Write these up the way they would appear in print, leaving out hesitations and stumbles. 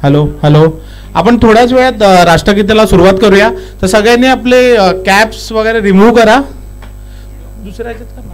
Hello hello. आपण थोड्याच वेळात राष्ट्रगीताला सुरुवात करूया. तर सगळ्यांनी आपले कॅप्स वगैरे रिमूव्ह करा. दुसऱ्या ह्याच्यात कर ना.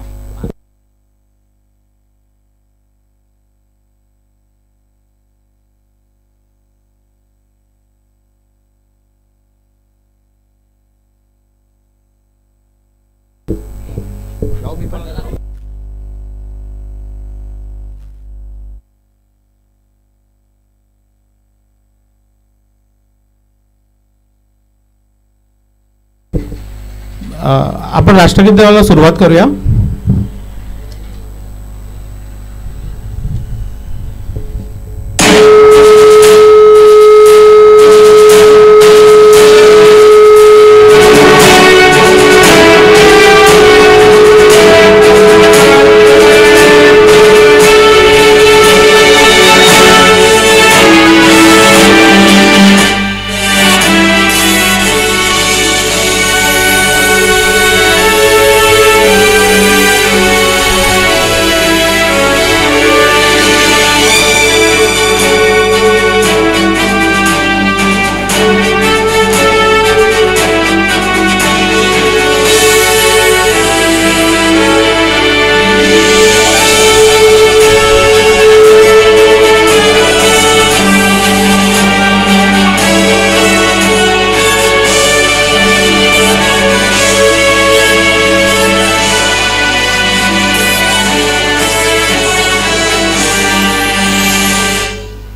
आपण राष्ट्रगीताला सुरुवात करूया.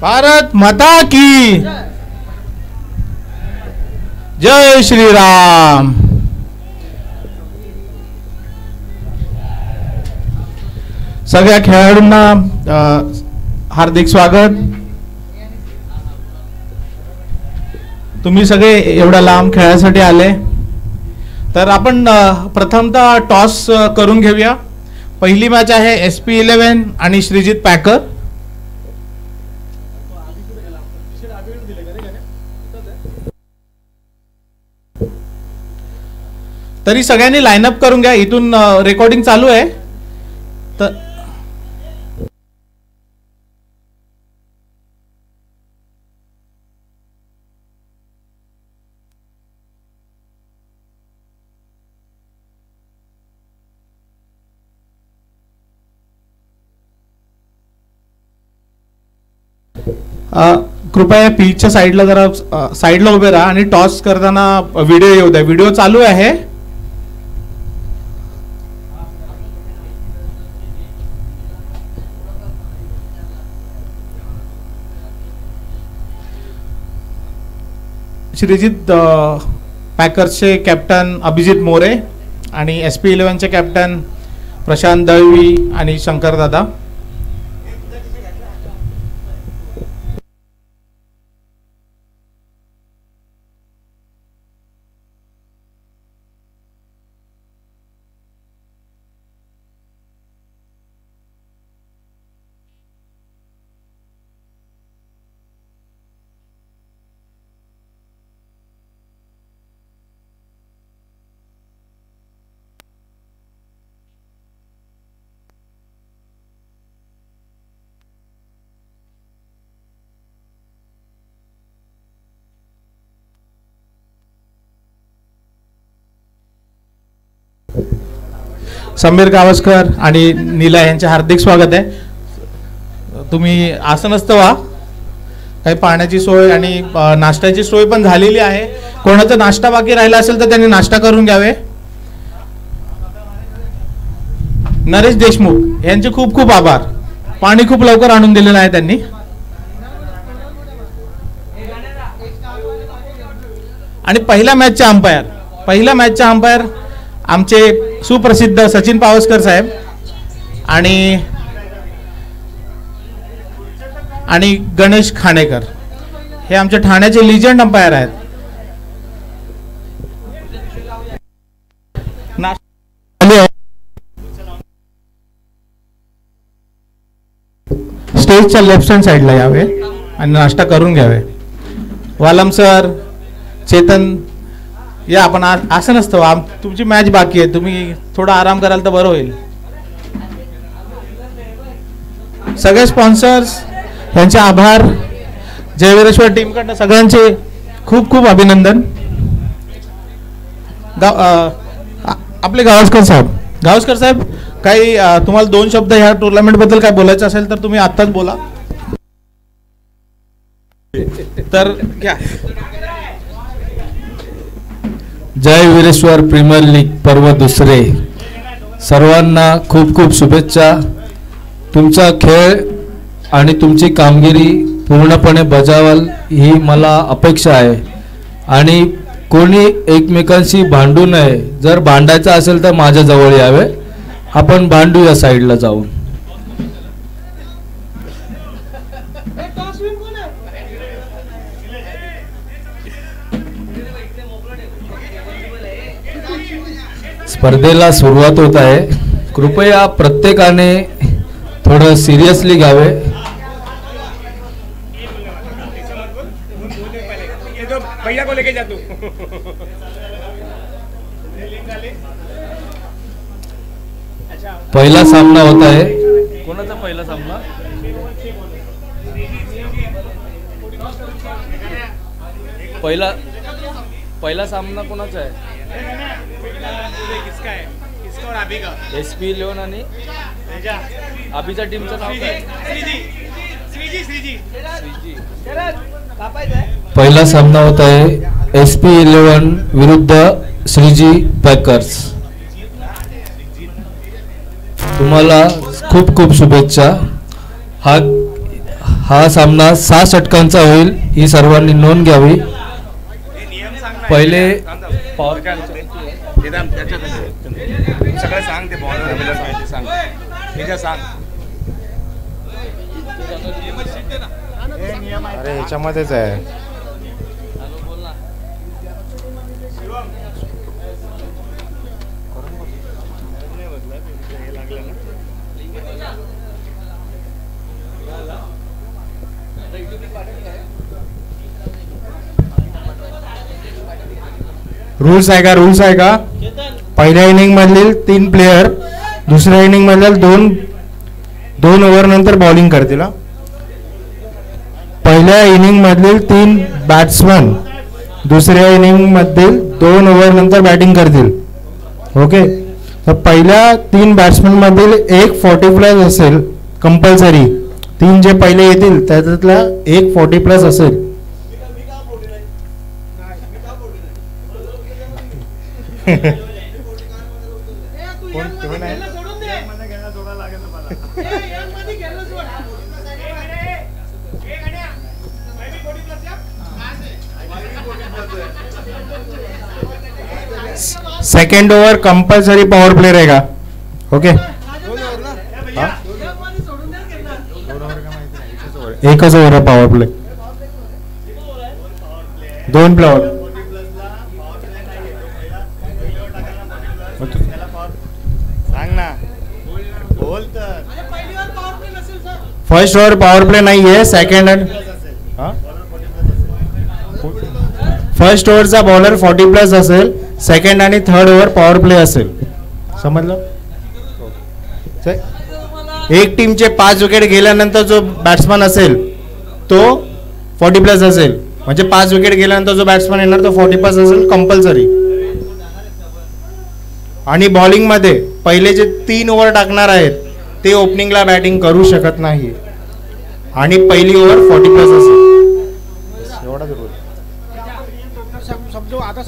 भारत माता की जय श्री राम. सगळ्या खेळाडूंना हार्दिक स्वागत. तुम्ही सगळे एवढ्या लांब खेळासाठी आले. तर आपण प्रथमतः टॉस करून घेऊया. पहिली मॅच आहे SP11 आणि श्रीजित पॅकर. तरी सगळ्यांनी लाईनअप करून घ्या. इथून रेकॉर्डिंग चालू आहे. तर कृपया पीचच्या साईडला जरा साईडला उभे राहा आणि टॉस करताना व्हिडिओ येऊ द्या. व्हिडिओ चालू आहे. श्रीजित पॅकर्सचे कॅप्टन अभिजित मोरे आणि SP11चे कॅप्टन प्रशांत दळवी आणि शंकर दादा. समीर गावस्कर आणि नीला यांचे हार्दिक स्वागत आहे. तुम्ही आसनस्थ व्हा. काही पाण्याची सोय आणि नाश्त्याची सोय पण झालेली आहे. कोणाचा नाश्ता बाकी राहिला असेल तर त्यांनी नाश्ता करून घ्यावे. नरेश देशमुख यांचे खूप खूप आभार. पाणी खूप लवकर आणून दिलेलं आहे त्यांनी. आणि पहिल्या मॅचचे अंपायर आमचे सुप्रसिद्ध सचिन पावसकर साहेब आणि गणेश खाणेकर हे आमच्या ठाण्याचे लिजंड अंपायर आहेत. स्टेजच्या लेफ्ट हँड साईडला यावे आणि नाश्ता करून घ्यावे. वालम सर, चेतन या. आपण असं नसतं. तुमची मॅच बाकी आहे. तुम्ही थोडा आराम कराल तर बरं होईल. सगळे स्पॉन्सर्स यांचे आभार. जयवीरेश्वर टीमकडनं सगळ्यांचे खूप खूप अभिनंदन. आपले गावस्कर साहेब काही तुम्हाला 2 शब्द ह्या टुर्नामेंट बद्दल काय बोलायचं असेल तर तुम्ही आत्ताच बोला. तर घ्या. जय वीरेश्वर प्रीमियर लीग पर्व दुसरे. सर्वांना खूप खूप शुभेच्छा. तुमचा खेळ आणि तुमची कामगिरी पूर्णपणे बजावाल ही मला अपेक्षा आहे. आणि कोणी एकमेकांशी भांडू नये. जर भांडायचं असेल तर माझ्या जवळ यावे, आपण भांडू या साईडला जाऊन. स्पर्धेला सुरुवात होत आहे. कृपया प्रत्येकाने थोडं सिरियसली घ्यावे. पहिला सामना होत आहे. कोणाचा पहिला सामना? पहिला सामना कोणाचा आहे? SP11 आणि अभिच्या टीमचं नाव काय? पहिला सामना होत आहे SP11 विरुद्ध श्रीजी पॅकर्स. तुम्हाला खूप खूप शुभेच्छा. हा सामना 6 षटकांचा होईल, ही सर्वांनी नोंद घ्यावी. पहिले पॉवर अरे ह्याच्यामध्येच आहे. रूल्स आहे का? पहिल्या इनिंग मधील 3 प्लेयर दुसऱ्या इनिंग मधील 2 ओव्हर नंतर बॉलिंग करतील. पहिल्या इनिंग मधील 3 बॅट्समन दुसऱ्या इनिंग मधील 2 ओव्हर नंतर बॅटिंग करतील. ओके. तर पहिल्या 3 बॅट्समन मधील एक 40+ असेल कंपल्सरी. 3 जे पहिले येतील त्याच्यातला एक 40+ असेल. Second over compulsory power play रहेगा. ओके. एकच ओव्हर आहे पॉवर प्ले. 2 प्लेअर. सांग ना. बोल तर. फर्स्ट ओव्हर पॉवर प्ले नाही आहे. सेकंड अँड फर्स्ट ओव्हरचा बॉलर 40+ असेल. सेकंड आणि थर्ड ओव्हर पॉवर प्ले असेल. समजलं? एक टीमचे 5 विकेट गेल्यानंतर जो बॅट्समन असेल तो 40+ असेल. म्हणजे 5 विकेट गेल्यानंतर जो बॅट्समन येणार तो 40+ असेल कंपल्सरी. आणि बॉलिंग मध्ये पहिले जे 3 ओव्हर टाकणार आहेत ते ओपनिंगला बॅटिंग करू शकत नाही. आणि पहिली ओव्हर 40+ असेल. एवढा जरूर. आता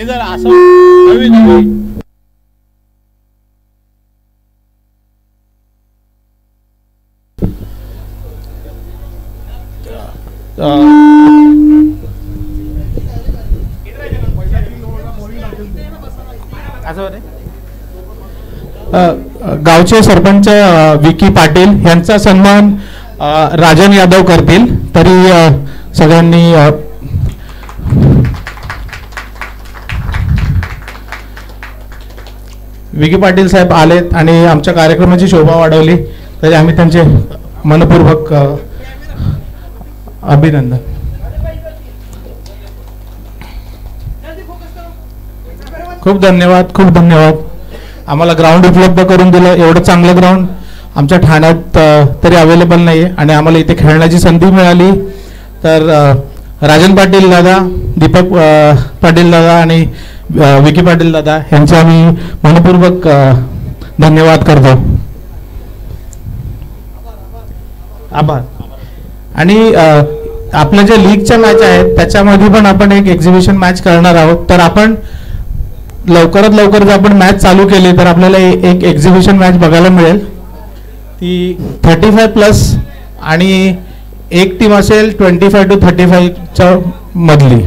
जर असं गावचे सरपंच विकी पाटील यांचा सन्मान राजन यादव करतील. तरी सगळ्यांनी विकी पाटील साहेब आलेत आणि आमच्या कार्यक्रमाची शोभा वाढवली, तरी आम्ही त्यांचे मनपूर्वक अभिनंदन. खूप धन्यवाद, खूप धन्यवाद. आम्हाला ग्राउंड उपलब्ध करून दिलं. एवढं चांगलं ग्राउंड आमच्या ठाण्यात तरी अवेलेबल नाही आहे आणि आम्हाला इथे खेळण्याची संधी मिळाली. तर राजन पाटील दादा, दीपक पाटील दादा आणि विकी पाटील दादा यांचे आम्ही मनपूर्वक धन्यवाद करतो. आभार. आणि आपल्या ज्या लीगच्या मॅच आहेत त्याच्यामध्ये पण आपण एक एक्झिबिशन मॅच करणार आहोत. तर आपण लवकरात लवकर जर आपण मॅच चालू केली तर आपल्याला एक एक्झिबिशन मॅच बघायला मिळेल. ती 35+ आणि एक टीम असेल 25 to 35च्या मधली,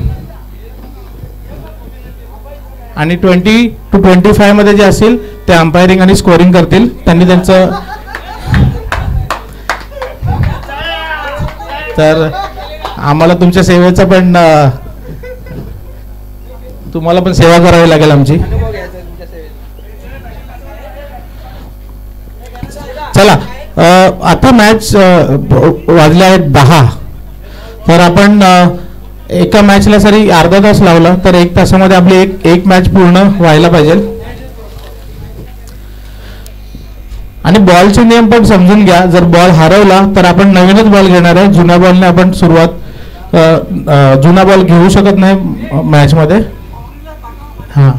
आणि 20 to 25 मध्ये जे असेल ते अंपायरिंग आणि स्कोरिंग करतील. त्यांनी त्यांचं तर आम्हाला तुमच्या सेवेचा पण तुम्हाला पण सेवा करावी लागेल आमची. चला, आता मॅच वाजले आहेत 10. तर आपण एका मॅचला जरी अर्धा तास लावला तर 1 तासामध्ये आपली एक मॅच पूर्ण व्हायला पाहिजे. आणि बॉलचे नियम पण समजून घ्या. जर बॉल हरवला तर आपण नवीनच बॉल घेणार आहे. जुन्या बॉलने आपण जुना बॉल घेऊ शकत नाही मॅच मध्ये. हां,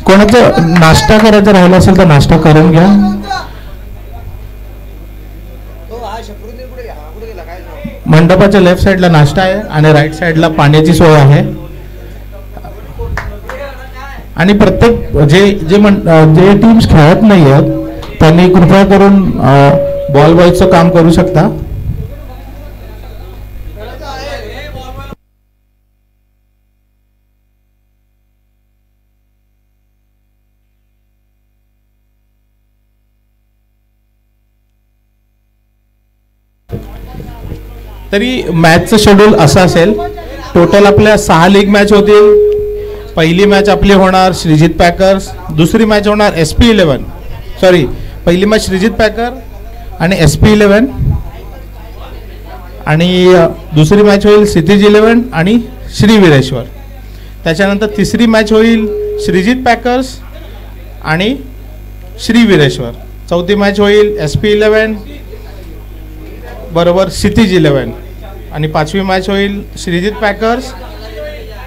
कोणाचं नाश्ता करायचा राहिला असेल तर नाश्ता करून घ्या. मंडपाच्या लेफ्ट साईडला नाश्ता आहे आणि राईट साईडला पाण्याची सोय आहे. आणि प्रत्येक जे टीम्स खेळत नाही आहेत त्यांनी कृपया करून बॉल बॉयचं काम करू शकता. तरी मॅचचं शेड्यूल असं असेल. टोटल आपल्या 6 लीग मॅच होतील. पहिली मॅच आपली होणार श्रीजित पॅकर्स, दुसरी मॅच होणार SP11, पहिली मॅच श्रीजित पॅकर आणि SP11, आणि दुसरी मॅच होईल क्षितिज 11 आणि श्री वीरेश्वर. त्याच्यानंतर तिसरी मॅच होईल श्रीजित पॅकर्स आणि श्री वीरेश्वर. चौथी मॅच होईल SP11 बरोबर क्षितिज 11 आणि 5वी मॅच होईल श्रीजित पॅकर्स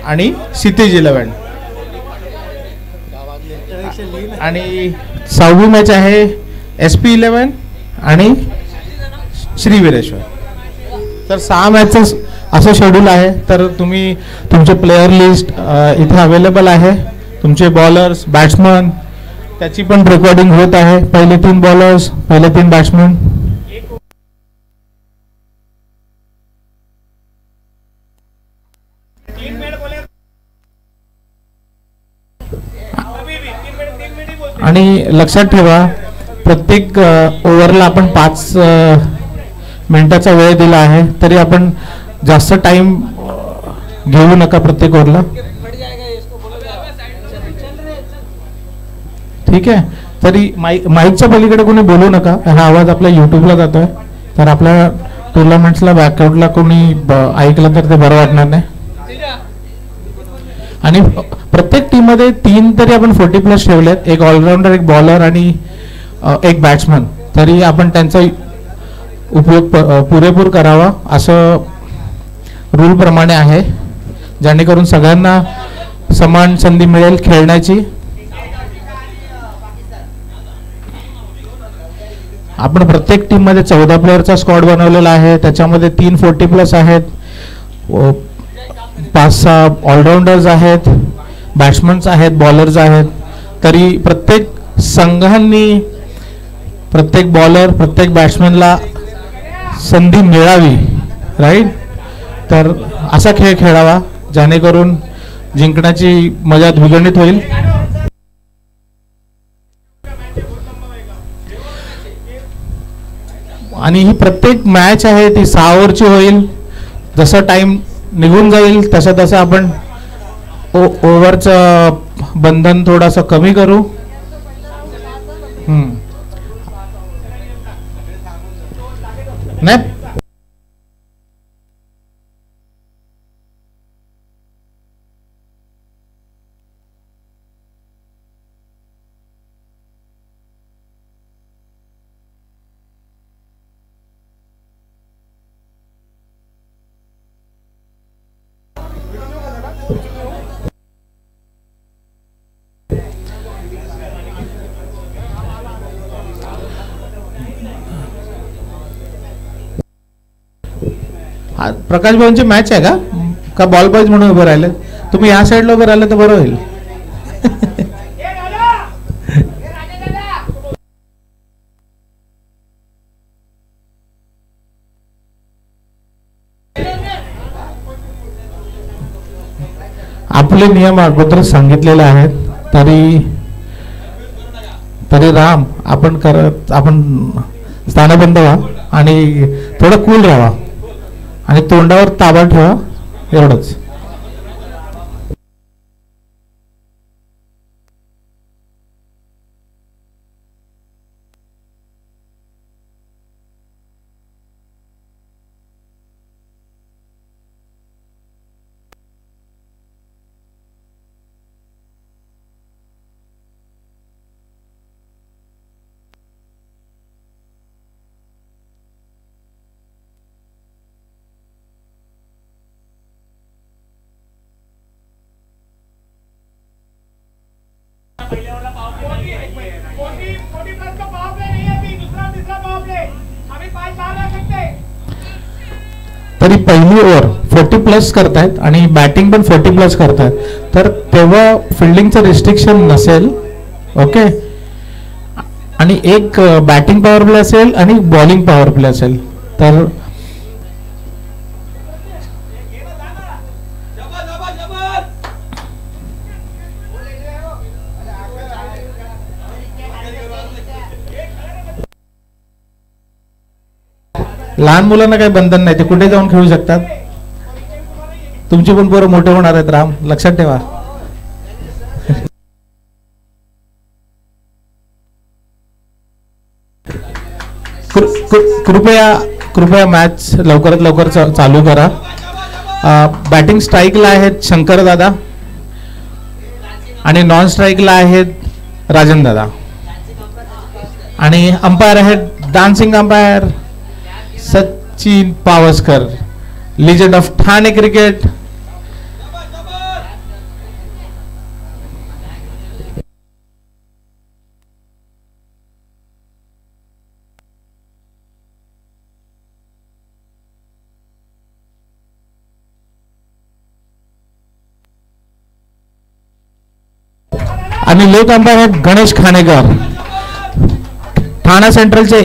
आणि क्षितिज 11 आणि 6वी मॅच आहे SP 11 आणि श्री वीरेश्वर. तर 6 मॅचेस असं शेड्यूल आहे. तर तुम्ही तुमचे प्लेयर लिस्ट इथे अवेलेबल आहे. तुमचे बॉलर्स बॅट्समन त्याची पण रेकॉर्डिंग होत आहे. पहिले 3 बॉलर्स पहिले 3 बॅट्समन. आणि लक्षात ठेवा प्रत्येक ओव्हरला आपण 5 मिनिटाचा वेळ दिला आहे. तरी आपण जास्त टाइम घेऊ नका प्रत्येक ओव्हरला. ठीक आहे. तरी माईकच्या पलीकडे कोणी बोलू नका. हा आवाज आपल्या युट्यूबला जातोय. तर आपल्या टुर्नामेंट्सला बॅकआउटला कोणी ऐकलं तर ते बरं वाटणार नाही. आणि प्रत्येक टीम मध्ये 3 तरी आपण 40+ ठेवलेत. एक ऑलराऊंडर एक बॉलर आणि एक बॅट्समन. तरी आपण त्यांचा उपयोग पुरेपूर करावा असं रूल प्रमाणे आहे. जेणेकरून सगळ्यांना समान संधी मिळेल खेळण्याची. आपण प्रत्येक टीम मध्ये 14 प्लेयरचा स्क्वॉड बनवलेला आहे. त्याच्यामध्ये 3 40+ आहेत, 5-6 ऑलराऊंडर्स आहेत, बॅट्समन्स आहेत, बॉलर्स आहेत. तरी प्रत्येक संघांनी प्रत्येक बॉलर प्रत्येक बॅट्समॅनला संधी मिळावी. राईट. तर असा खेळ खेळावा जेणेकरून जिंकण्याची मजा द्विगुणित होईल. आणि ही प्रत्येक मॅच आहे ती 6 ओव्हरची होईल. जसं टाइम निघून जाईल तसं तसं आपण ओव्हरचं बंधन थोडंसं कमी करू. नाही प्रकाश भाऊंची मॅच आहे का बॉल बॉयज म्हणून उभं राहिले. तुम्ही या साईडला उभं राहिले तर बरं होईल. आपले नियम अगोदर सांगितलेले आहेत. तरी राम आपण स्थानबंद व्हा आणि थोडं कूल राहा आणि तोंडावर ताबा ठेवा. एवढंच. तरी पहिली ओव्हर 40+ करतायत आणि बॅटिंग पण 40+ करतायत. तर तेव्हा फिल्डिंगचं रिस्ट्रिक्शन नसेल. ओके. आणि एक बॅटिंग पॉवर प्ले असेल आणि बॉलिंग पॉवर प्ले असेल. तर लहान मुलांना काही बंधन नाही. ते कुठे जाऊन खेळू शकतात. तुमची पण पोरं मोठे होणार आहेत राम, लक्षात ठेवा. कृपया मॅच लवकरात लवकर चालू करा. बॅटिंग स्ट्राईकला आहेत शंकर दादा आणि नॉन स्ट्राईकला आहेत राजन दादा आणि अंपायर आहेत dancing umpire Sachin Pawaskar, legend of Thane cricket. आणि लेग अंपायर आहेत गणेश खाणेकर, ठाणा सेंट्रलचे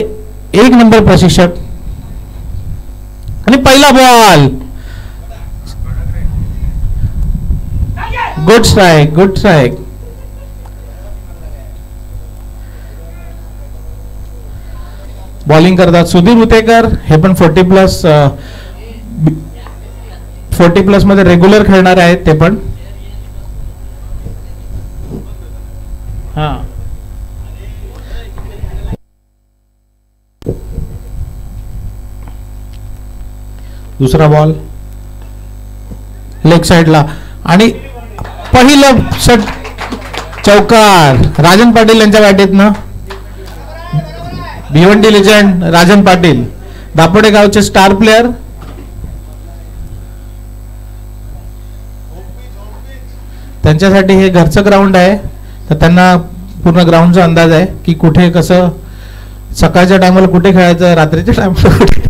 1 नंबर प्रशिक्षक. आणि पहिला ball, good strike, good strike. Bowling करतात सुधीर उतेकर, हे पण 40+ मध्ये रेग्युलर खेळणारे आहेत ते पण. हा, दुसरा बॉल लेग साइडला आणि पहिलं षट चौकार राजन पाटील यांच्या बॅटीतनं. भिवंडी लेजंड राजन पाटील, दापोडे गावचे स्टार प्लेयर. त्यांच्यासाठी हे घरचं ग्राउंड आहे, तर त्यांना पूर्ण ग्राउंडचा अंदाज आहे की कुठे कसं, सकाळच्या टायमाला कुठे खेळायचं, रात्रीच्या टायमाला कुठे.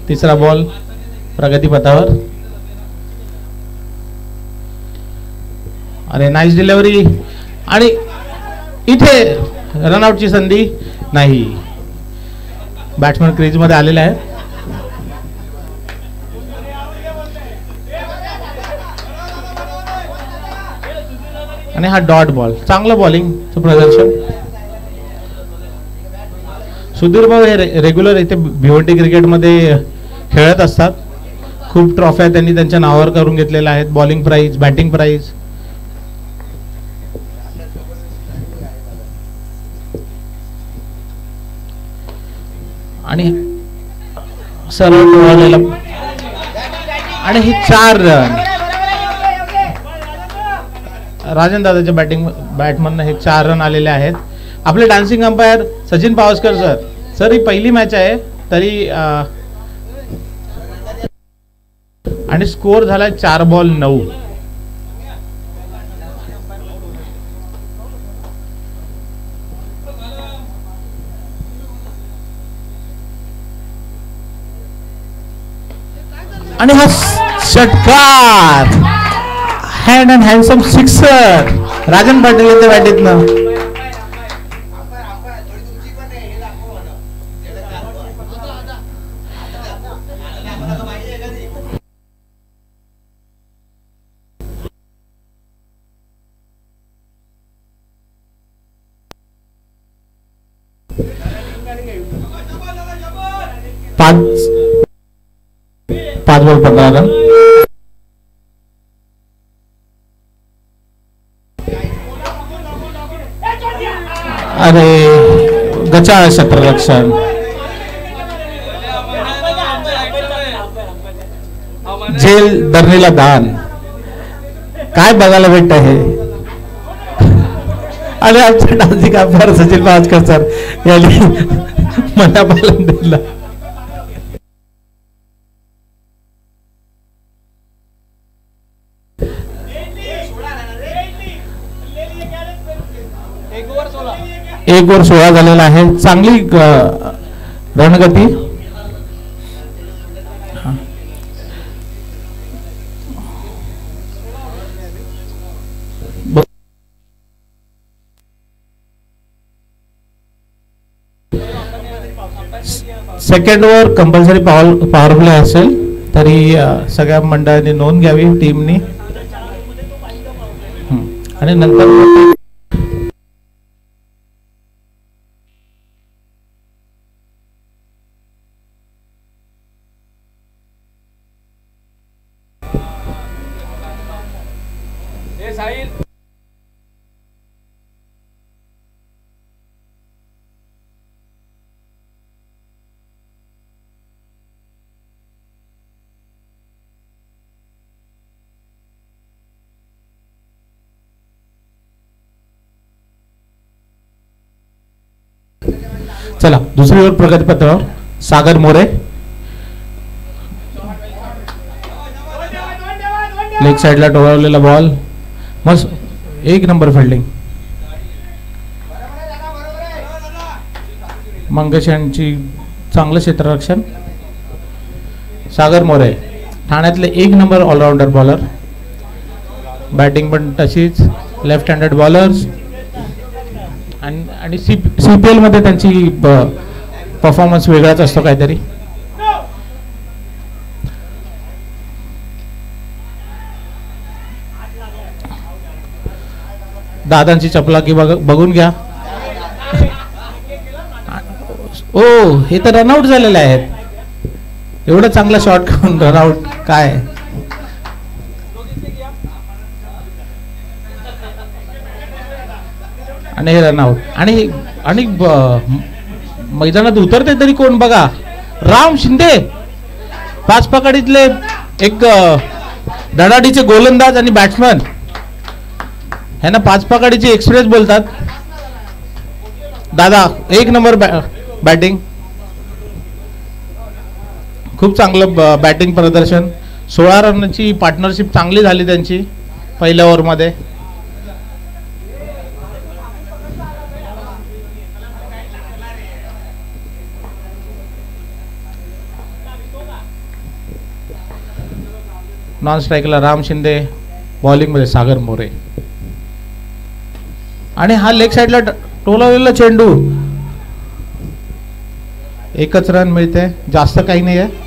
तिसरा बॉल प्रगतीपथावर आणि नाईस डिलिव्हरी आणि इथे रनआउटची संधी नाही. बॅट्समन क्रीज मध्ये आलेला आहे. आणि हा डॉट बॉल, चांगलं बॉलिंगचं प्रदर्शन. सुधीर भाऊ हे रेग्युलर इथे भिवंडी क्रिकेटमध्ये खेळत असतात. खूप ट्रॉफ्या त्यांनी त्यांच्या नावावर करून घेतलेल्या आहेत, बॉलिंग प्राइज, बॅटिंग प्राइज. आणि सरळ टोळलेला आणि हे 4 रन. राजन दादाच्या बॅटमन हे 4 रन आलेले आहेत. आपले dancing umpire Sachin Pawaskar sir. Sir ही पहिली मॅच आहे तरी आणि स्कोर झाला 4 बॉल 9. आणि हा षटकार, हँड अँड हँडसम सिक्सर राजन पाटील यांच्या बॅटीतनं. पाच बॉल 15 रन. अरे गचाळ क्षेत्ररक्षण, झेल धरणीला दान. काय बघायला भेटत आहे. आणि आमचे dancing umpire Sachin Pawaskar sir यांनी मनापासून दिला. एक ओव्हर 16 झालेला आहे. चांगली रणगती. Second over compulsory power play असेल तरी सगळ्या मंडळांनी नोंद घ्यावी टीमनी. आणि नंतर चला दुसरी ओव्हर प्रगतीपथावर सागर मोरे, लेग साईडला टोळवलेला बॉल, मस्त 1 नंबर फिल्डिंग. मंगेश यांची चांगलं क्षेत्ररक्षण. सागर मोरे ठाण्यातले 1 नंबर ऑलराऊंडर बॉलर, बॅटिंग पण तशीच, लेफ्ट हँडेड बॉलर्स आणि CPL मध्ये त्यांची परफॉर्मन्स वेगळाच असतो काहीतरी. दादांची चपलाकी बघून घ्या. ओ हे तर रनआउट झालेले आहेत. एवढा चांगला शॉट करून रनआउट काय. आणि हे रनआउट आणि मैदानात उतरते तरी कोण बघा, राम शिंदे, 5 पकडीतले एक धडाडीचे गोलंदाज आणि बॅट्समन. ह्यांना 5 पकडीची एक्सप्रेस बोलतात. दादा 1 नंबर बॅटिंग, खूप चांगलं बॅटिंग प्रदर्शन. 16 रनची पार्टनरशिप चांगली झाली त्यांची पहिल्या ओव्हरमध्ये. नॉन स्ट्राईकला राम शिंदे, बॉलिंगमध्ये सागर मोरे. आणि हा लेग साईडला टोलवलेला चेंडू. 1च रन मिळते, जास्त काही नाही आहे.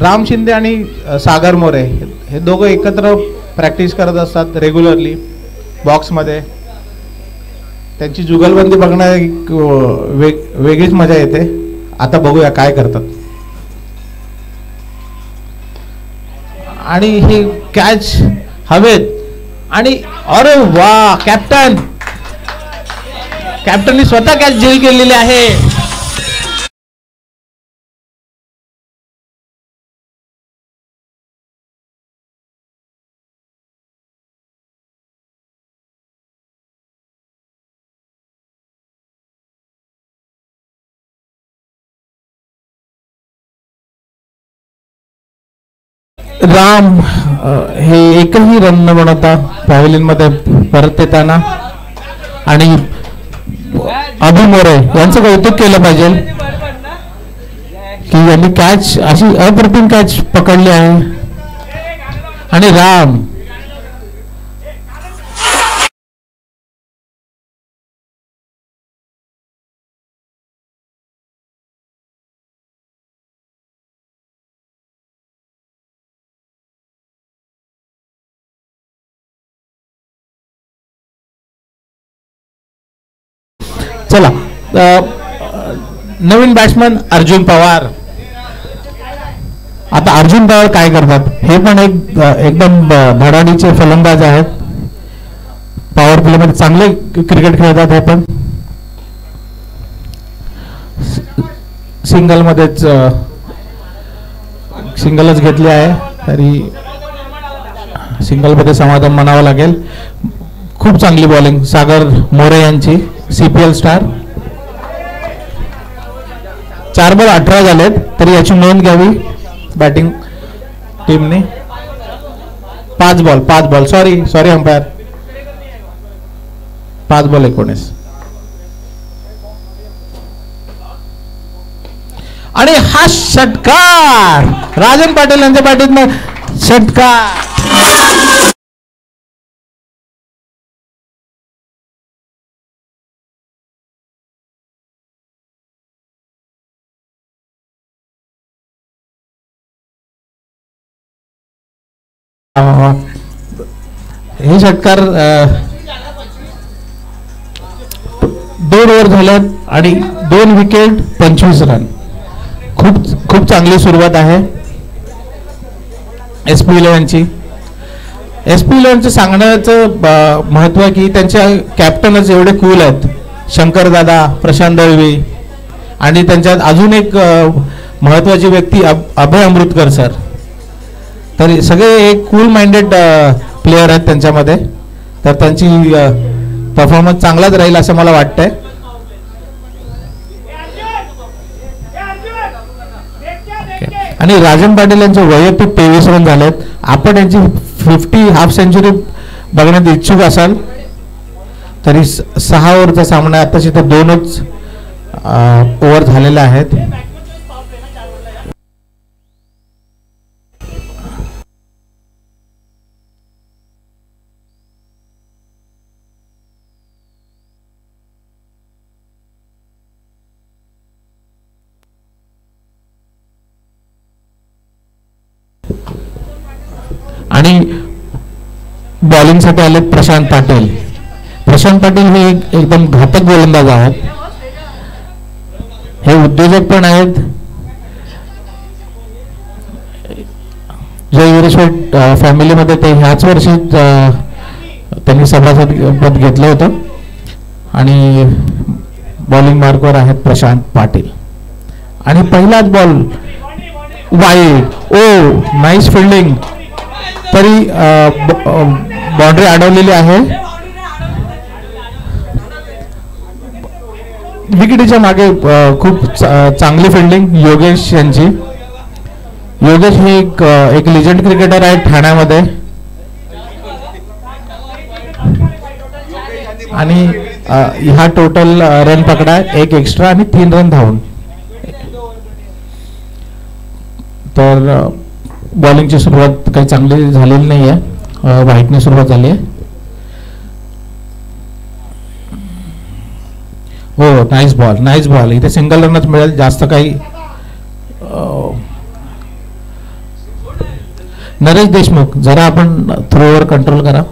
राम शिंदे आणि सागर मोरे हे दोघं एकत्र प्रॅक्टिस करत असतात रेग्युलरली बॉक्समध्ये. त्यांची जुगलबंदी बघण्यात एक वेगळीच मजा येते. आता बघूया काय करतात. आणि हे कॅच हवेत आणि अरे वा, कॅप्टननी स्वतः कॅच झेल केलेली आहे. राम हे एकही रन न बनवता पॅव्हलियन मध्ये परत येताना. आणि अभि मोरे यांचं कौतुक केलं पाहिजे की यांनी कॅच, अशी अप्रतिम कॅच पकडली आहे. आणि राम चला नवीन बॅट्समन अर्जुन पवार. आता अर्जुन पवार काय करतात, हे पण एकदम धडाडीचे फलंदाज आहेत. पॉवर प्ले मध्ये चांगले क्रिकेट खेळतात. हे पण सिंगलच घेतली आहे तरी सिंगल मध्ये समाधान मानावं लागेल. खूप चांगली बॉलिंग सागर मोरे यांची, CPL स्टार. 4 बॉल 18 झालेत तरी याची नोंद घ्यावी बॅटिंग टीमने. 5 बॉल सॉरी अंपायर, 5 बॉल 19. आणि हा षटकार राजन पाटील यांच्या बॅटिंग षटकार. हे षटकार 2 ओव्हर झाल्यात आणि 2 विकेट 25 रन. खूप चांगली सुरुवात आहे SP11ची. SP11चं सांगण्याचं महत्व आहे की त्यांच्या कॅप्टनच एवढे कूल आहेत, शंकर दादा, प्रशांत दळवी. आणि त्यांच्यात अजून एक महत्वाची व्यक्ती अभय अमृतकर सर. तर सगळे एक कूल माइंडेड प्लेयर आहेत त्यांच्यामध्ये. तर त्यांची परफॉर्मन्स चांगलाच राहील असं मला वाटतंय. आणि राजन पाटील यांचे वैयक्तिक 23 रन झालेत. आपण यांची 50 हाफ सेंचुरी बघण्यात इच्छुक असाल तरी 6 ओव्हरचा सामना आताच इथे 2च ओव्हर झालेले आहेत. आणि बॉलिंगसाठी आलेत प्रशांत पाटील. प्रशांत पाटील हे एकदम घातक गोलंदाज आहेत. हे उद्योजक पण आहेत. जय विरेश्वर फॅमिलीमध्ये ते ह्याच वर्षी त्यांनी सभासद पद घेतलं होतं आणि बॉलिंग मार्कवर आहेत प्रशांत पाटील. आणि पहिलाच बॉल वाईड. ओ नाईस फिल्डिंग. तरी बाउंड्री अडवलेली आहे. विकेटीच्या मागे खूप चांगली फिल्डिंग योगेश यांची. योगेश हे एक लिजंड क्रिकेटर आहे ठाण्यामध्ये आणि ह्या टोटल रन पकडा 1 एक्स्ट्रा आणि 3 रन धावून. तर बॉलिंगची सुरुवात काही चांगली झालेली नाही आहे. व्हाईटने सुरुवात झाली आहे. हो नाईस बॉल नाईस बॉल. इथे सिंगल रनच मिळेल जास्त काही. नरेश देशमुख जरा आपण थ्रोवर कंट्रोल करा.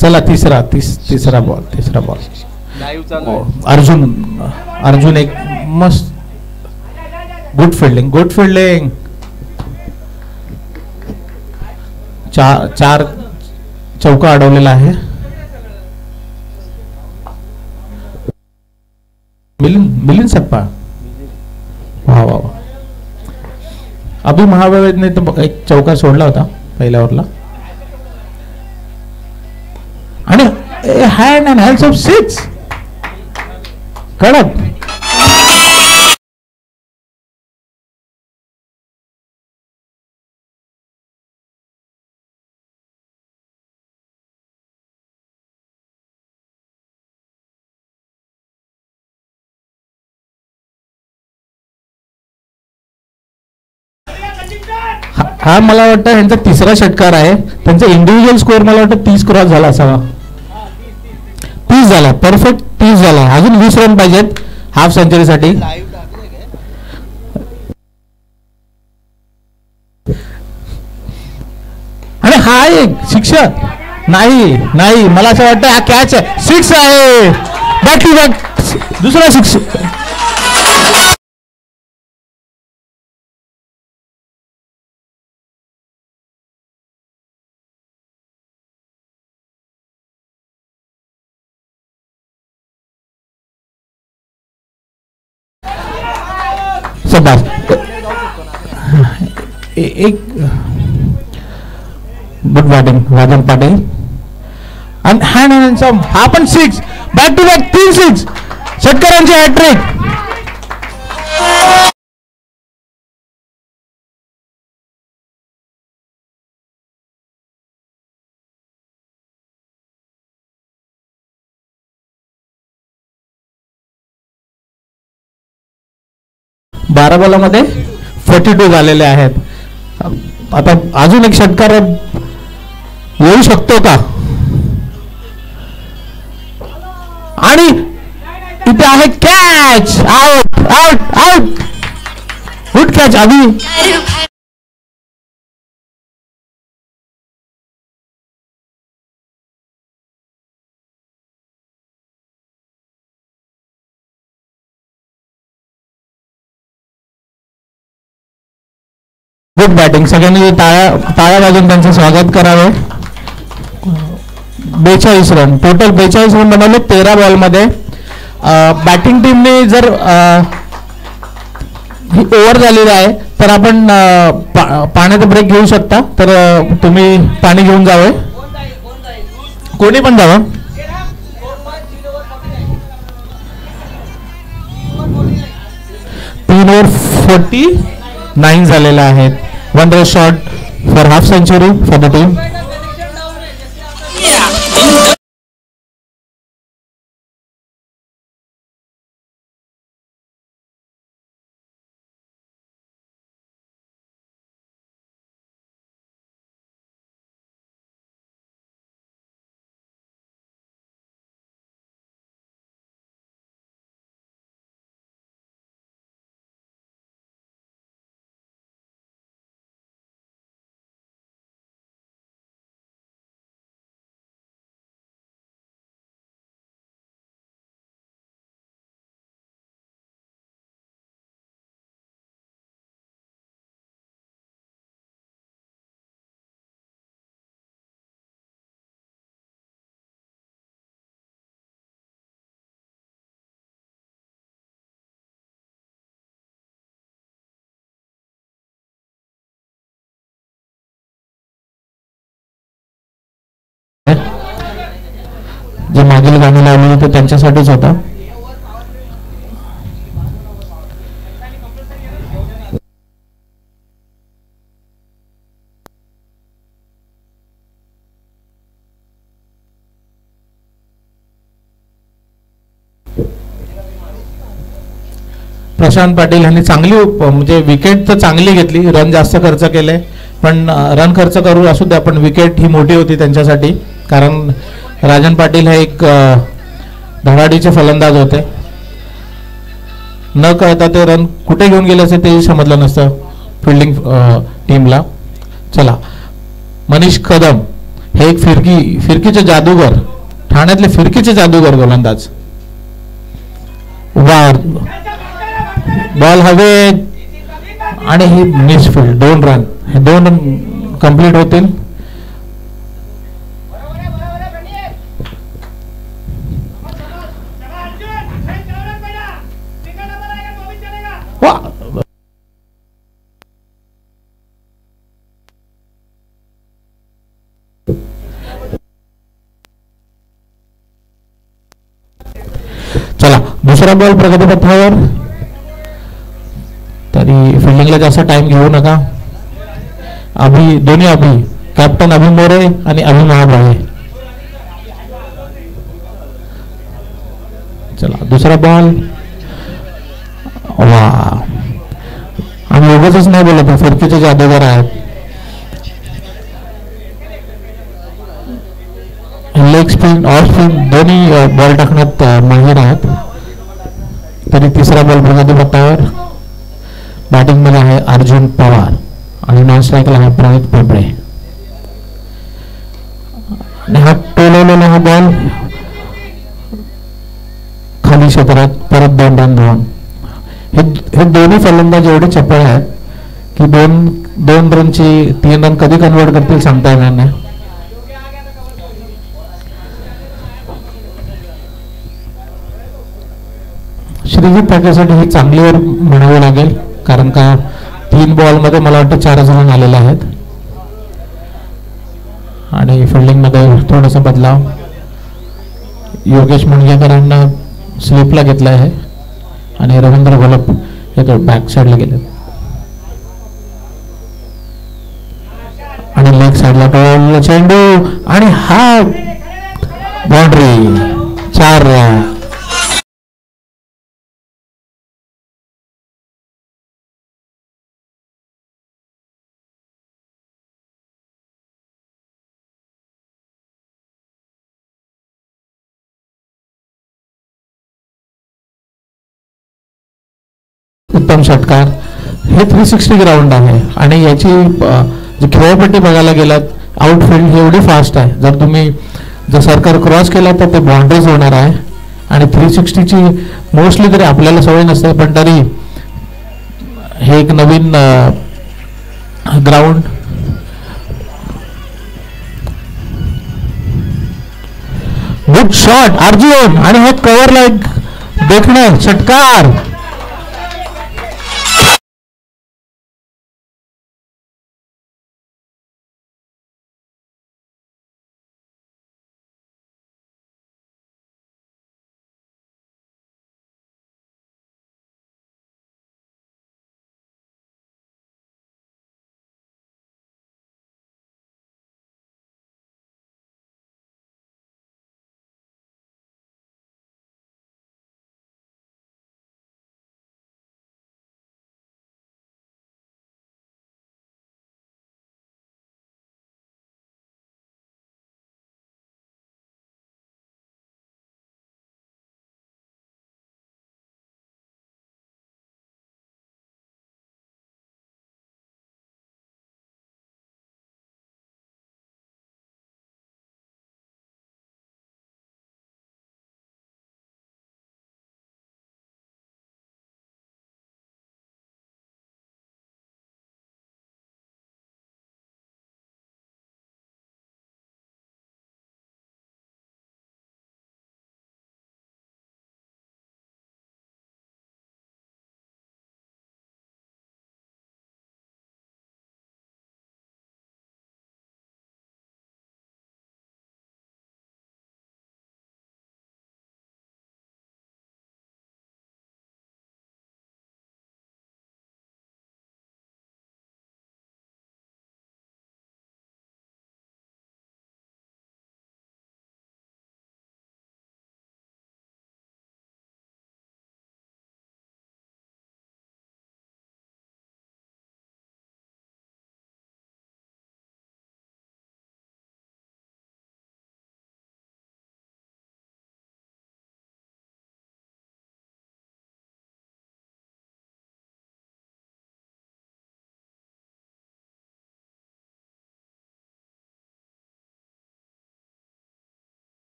चला तिसरा बॉल. अर्जुन एक मस्त गुड फिल्डिंग. 4 चौका अडवलेला आहे. मिलिंद सप्पा. वा. अभि महाबळेने तर एक चौका सोडला होता पहिल्या ओव्हरला. आणि हँड अँड हँड्स ऑफ 6 कडक. हा मला वाटतं यांचा 3रा षटकार आहे. त्यांचा इंडिव्हिज्युअल स्कोअर मला वाटतं 30 क्रॉस झाला असावा. 30 झाला. परफेक्ट 30 झाला. अजून 20 रन पाहिजेत हाफ सेंचुरीसाठी. आणि हा एक शिक्षा नाही मला असं वाटतं हा कॅच आहे. 6 आहे. बॅक टू बॅक दुसरा 6. एक गुड बॅटिंग राजन पाटील. आणि हँड हा पण 6. Back to back 3 6. षटकारांची हॅट्रिक. बारा बॉलामध्ये 42 झालेले आहेत. आता अजून एक षटकार येऊ शकतो का? आणि इथे आहे कॅच. आउट. Good catch. आधी गुड बॅटिंग. सगळ्यांनी टाळ्या वाजून त्यांचं स्वागत करावे. 42 रन टोटल. 42 रन बनवले 13 बॉलमध्ये. बॅटिंग टीमने जर ही ओव्हर झालेली आहे तर आपण पाण्याचा ब्रेक घेऊ शकता. तर तुम्ही पाणी घेऊन जावे. कोणी पण जावं. 3/49 झालेले आहेत. 1 run short for half century for the team. जे मागील गाणी लावली होते त्यांच्यासाठीच होता. प्रशांत पाटील यांनी चांगली म्हणजे विकेट तर चांगली घेतली, रन जास्त खर्च केले, पण रन खर्च करू असू द्या, पण विकेट ही मोठी होती त्यांच्यासाठी. कारण राजन पाटील हे एक धडाडीचे फलंदाज होते. न कळता ते रन कुठे घेऊन गेले असे तेही समजलं नसतं फिल्डिंग टीमला. चला, मनीष कदम हे एक फिरकीचे जादूगर, ठाण्यातले फिरकीचे जादूगर गोलंदाज. वार बॉल हवे आणि ही मिसफील्ड. 2 रन, हे 2 रन कंप्लीट होतील. चला, दुसरा बॉल प्रगतीपथावर. तरी फिल्डिंगला जास्त टाइम घेऊ नका. दोन्ही कॅप्टन अभि मोरे आणि अभि महाबाळे. चला, दुसरा बॉल. वा, आम्ही उगाचच नाही बोलत, फिरकीचे जादूगार आहेत. लेग स्पिन, ऑफ स्पिन दोन्ही बॉल टाकण्यात माहिर आहेत. तरी तिसरा बॉल प्रगतीपथावर. बॅटिंग मध्ये आहे अर्जुन पवार आणि नॉन स्ट्राईकला आहे प्रणित पेंबळे. आणि हा टोलवलेला हा बॉल खाली क्षेत्रात परत 2 रन धावून. हे दोन्ही फलंदाज एवढे चपळ आहेत की 2 रनची 3 रन कधी कन्वर्ट करतील सांगता येणार नाही. श्रीजीत ठाकरेसाठी ही चांगली वर म्हणावी लागेल, कारण का 3 बॉलमध्ये मला वाटतं 4 रन आलेले आहेत. आणि फिल्डिंग मध्ये थोडासा बदलाव. योगेश मुंडगेकरांना स्लिपला घेतला आहे आणि रवींद्र घोलप हे बॅक साईडला गेले आणि लेग साईडला टोल चेंडू आणि हा बाउंड्री. 4 रन. उत्तम षटकार. हे 360 ग्राउंड आहे आणि याची जी खेळपट्टी बघायला गेलात, आउटफील्ड ही एवढी फास्ट आहे. जर तुम्ही सर्कल क्रॉस केला तर ते बाउंड्रीज होणार आहे. आणि 360ची मोस्टली तरी आपल्याला सवय नसते, पण तरी हे एक नवीन ग्राउंड. गुड शॉट अर्जुन आणि हे कव्हरला एक देखणं षटकार.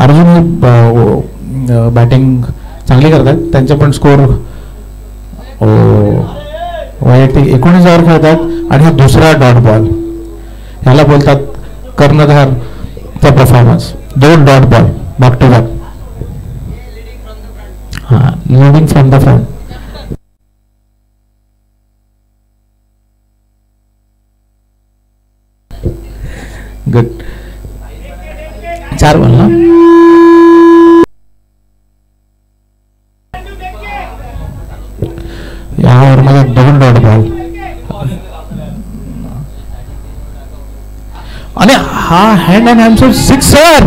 अर्जुन बॅटिंग चांगली करतात, त्यांचे पण स्कोर वैयक्तिक 19 ओव्हर खेळतात आणि हा दुसरा डॉट बॉल, ह्याला बोलतात कर्णधारचा performance. 2 dot ball back to back. हां, leading from the front. Good. 4 ball ना. या ओव्हरमध्ये 2 डॉट बॉल आणि हा हँड अँड हॅमसो सिक्सर.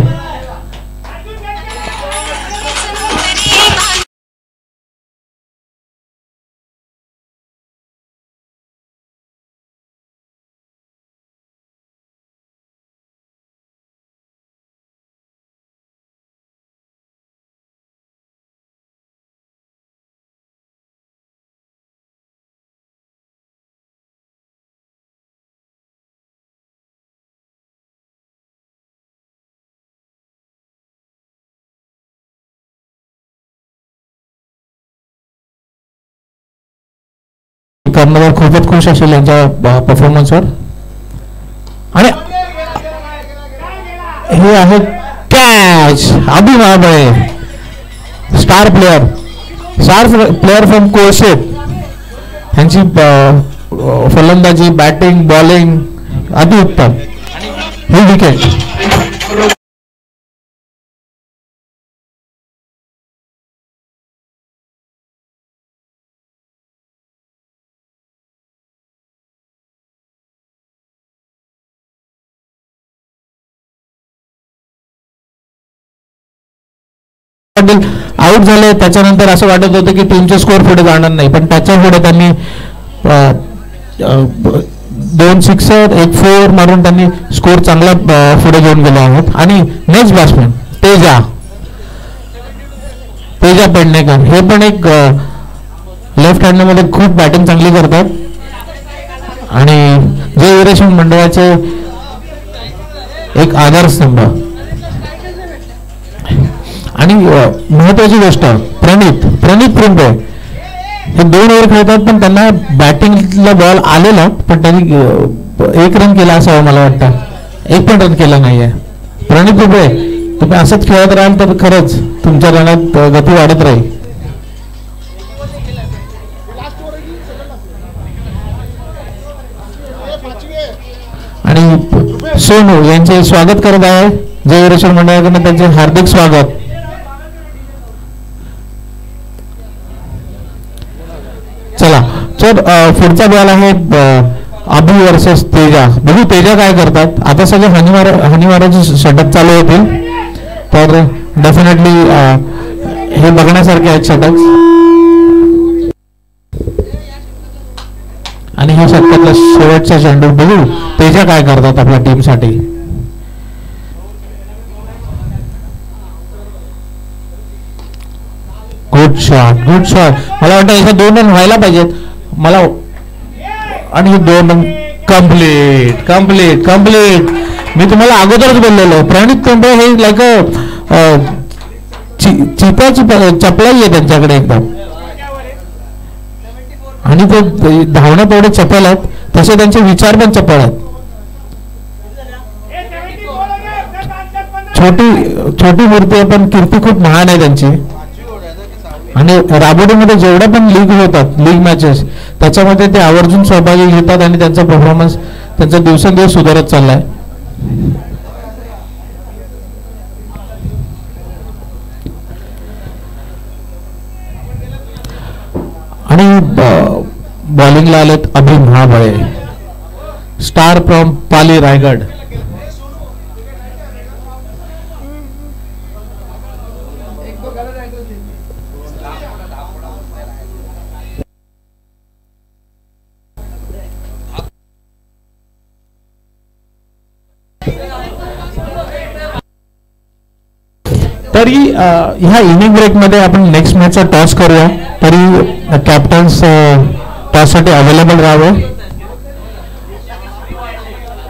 कर्णधार खूपच खुश असेल यांच्या परफॉर्मन्सवर. आणि हे आहे कॅच. अभि महाबळे, स्टार प्लेअर फ्रॉम कोळशेत. यांची फलंदाजी, बॅटिंग, बॉलिंग अति उत्तम. ही विकेट. आउट झाले, त्याच्यानंतर असं वाटत होतं की टीमचे स्कोर पुढे जाणार नाही, पण त्याच्या पुढे त्यांनी 2 सिक्सर 1 4 मारून त्यांनी स्कोर चांगला पुढे घेऊन गेले आहेत. आणि नेक्स्ट बॅट्समॅन तेजा पेडणेकर, हे पण एक लेफ्ट हँडमध्ये खूप बॅटिंग चांगली करतात आणि जय वीरेश्वर मंडळाचे एक आधारस्तंभ. आणि महत्वाची गोष्ट, प्रणित प्रिंपे हे 2 ओव्हर खेळतात, पण त्यांना बॅटिंगला बॉल आलेला, पण त्यांनी 1 रन केला असावं मला वाटतं. 1 पण रन केला नाहीये. प्रणित प्रिंपे, तुम्ही असंच खेळत राहाल तर खरंच तुमच्या रनात गती वाढत राहील. आणि सोनू यांचे स्वागत करत आहे जय वीरेश्वर मंडळाकडून, त्यांचे हार्दिक स्वागत. चला, तर पुढचा बॉल आहे अभि वर्सेस तेजा. बघू तेजा काय करतात. आता सगळे हनीमाराचे षटक चालू होतील, तर डेफिनेटली हे बघण्यासारखे आहेत षटक. आणि ह्या षटकातला शेवटचा चेंडू बघू तेजा काय करतात आपल्या टीमसाठी. Good shot. मला वाटतं इथे 2 रन व्हायला पाहिजेत मला. आणि हे 2 रन कम्प्लीट. मी तुम्हाला अगोदरच बोललेलो, प्रणित पिंपळे हे लाईक चिपाची चपलाई आहे त्यांच्याकडे एकदम. आणि ते धावण्यात एवढे चपल आहेत, तसे त्यांचे विचार पण चपल आहेत. छोटी मूर्ती आहे, पण कीर्ती खूप महान आहे त्यांची. आणि राबोडीमध्ये जेवढ्या पण लीग मॅचेस त्याच्यामध्ये ते आवर्जून सहभागी घेतात आणि त्यांचा परफॉर्मन्स त्यांचा दिवसेंदिवस सुधारत चाललाय. आणि बॉलिंगला आलेत अभि महाबळे, स्टार फ्रॉम पाली रायगड. तरी ह्या इनिंग ब्रेक मध्ये आपण नेक्स्ट मॅचचा टॉस करूया. तरी कॅप्टन्स टॉस साठी अवेलेबल राहावं.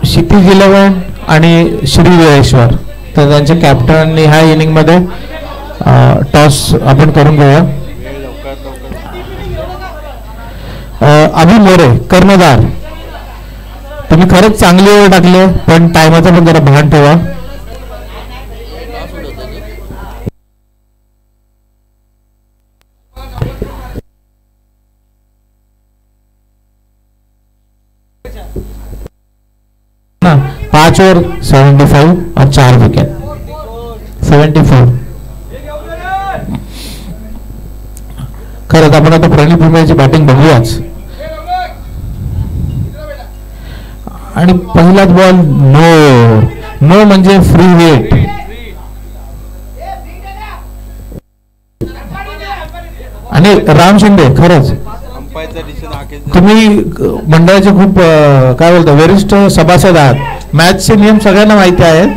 क्षितिज 11 आणि श्री वीरेश्वर तर त्यांच्या कॅप्टननी ह्या इनिंगमध्ये टॉस आपण करून घेऊया. अभि मोरे कर्णधार, तुम्ही खरंच चांगली ओव्हर टाकले, पण टायमाचं पण जरा भान ठेवा. ना 5 ओव्हर 75 और 4 विकेट 74. खरंच आपण आता प्रणित भुमरेची बॅटिंग बघूयाच. आणि पहिलाच बॉल नो म्हणजे फ्री हिट. आणि राम शिंदे, खरंच तुम्ही मंडळाचे खूप काय बोलतो वरिष्ठ सभासद आहात. मॅचचे नियम सगळ्यांना माहिती आहेत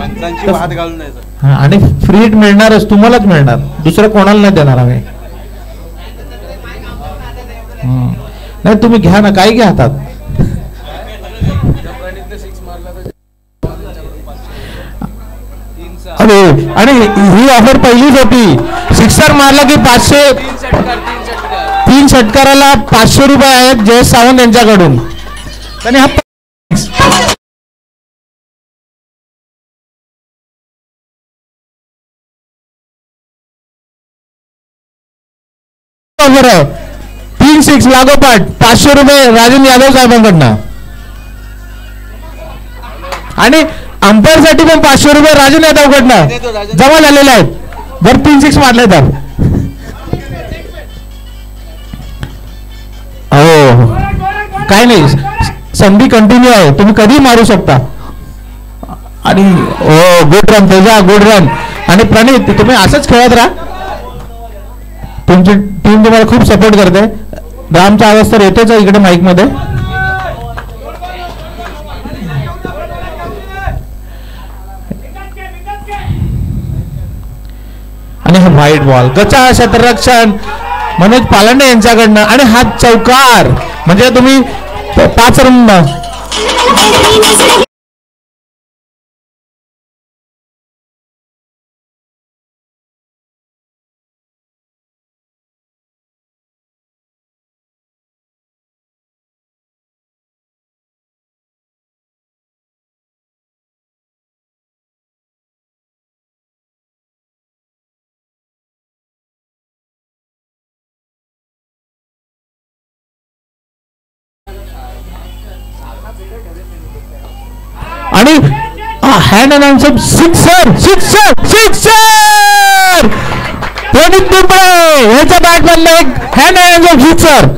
आणि फ्री हिट मिळणारच, तुम्हालाच मिळणार, दुसरं कोणाला नाही देणार आम्ही. नाही तुम्ही घ्या ना, काय घ्या हातात. अरे आणि ही ऑफर पहिलीच होती. सिक्सर मारला की 500, 3 षटकाराला 500 रुपये आहेत जयेश सावंत यांच्याकडून. आणि हा ऑफर आहे. 3 6 लागोपाठ 500 रुपये राजन यादव साहेबांकडनं. आणि अंपायर साठी पण 500 रुपये राजन यादव कडनं जमा झालेले आहेत जर 3 6 मारले तर. हो काय नाही, संधी कंटिन्यू आहे, तुम्ही कधी मारू शकता. आणि हो good run Teja, good run. आणि प्रणित तुम्ही असंच खेळत राहा, तुमची टीम तुम्हाला खूप सपोर्ट करते. रामचा आवाज तर येतोच आहे इकडे माईक मध्ये. आणि हा व्हाईट बॉल, गचा क्षेत्ररक्षण मनोज पालांडे यांच्याकडनं. आणि हा चौकार म्हणजे तुम्ही 5 रन. आणि hand announcer sixer sixer sixer. Pranit Bhumre ह्याच्या बॅट मधलं एक hand announcer sixer.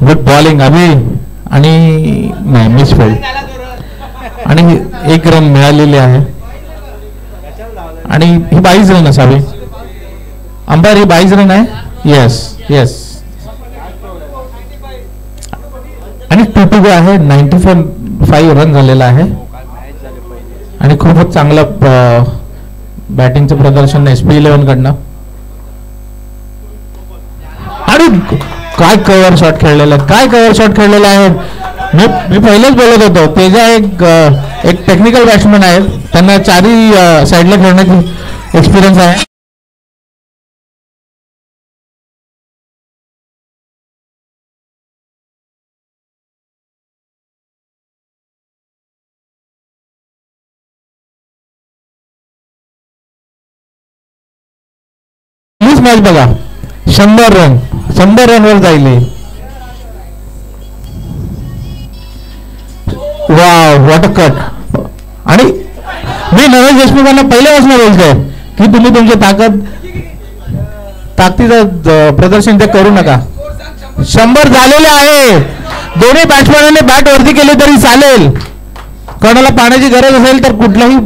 Good bowling Abhi. आणि नाही मिसफिल्ड. आणि 1 रन मिळालेले आहे. आणि ही 22 रन असावी. अंपायर ही 22 रन आहे. Yes yes. आणि 2-2 आहे. 95 रन झालेला आहे. आणि खूपच चांगलं बॅटिंगचं प्रदर्शन SP11 कडनं. आणि काय कव्हर शॉट खेळलेला आहे, काय कव्हर शॉट खेळलेला आहे. मी पहिलेच बोलत होतो तेजा एक टेक्निकल बॅट्समन आहेत, त्यांना 4ही साईडला खेळण्याची एक्सपिरियन्स आहे. हीच मॅच बघा, 100 रन वर जाईल. वाव व्हॉट अ कट. आणि मी नरेश देशमुखांना पहिल्यापासून बोलतोय की तुम्ही तुमची ताकदीचं प्रदर्शन ते करू नका. 100 झालेले आहे. दोन्ही बॅट्समॅनांनी बॅट वरती केली तरी चालेल. कोणाला पाण्याची गरज असेल तर कुठल्याही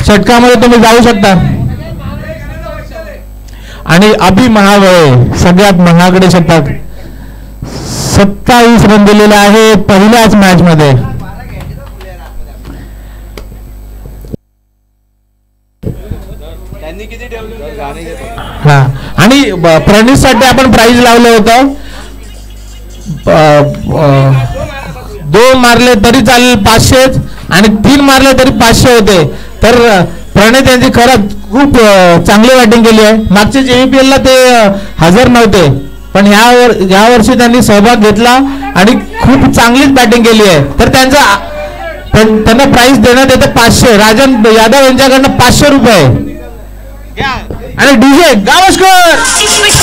षटकामध्ये तुम्ही जाऊ शकता. आणि अभि महावळे सगळ्यात महागडे षटक 27 रन दिलेले आहेत पहिल्याच मॅच मध्ये. हा आणि प्रणितसाठी आपण प्राइज लावलं होतं. 2 मारले तरी चालेल 500 आणि 3 मारले तरी 500 होते. तर प्रणित यांची खरंच खूप चांगली बॅटिंग केली आहे. मागच्या JVPL ला ते हजर नव्हते पण या वर्षी त्यांनी सहभाग घेतला आणि खूप चांगलीच बॅटिंग केली आहे. तर त्यांना प्राइज देण्यात येते 500. राजन यादव यांच्याकडनं 500 रुपये आणि डीजे गावस्कर.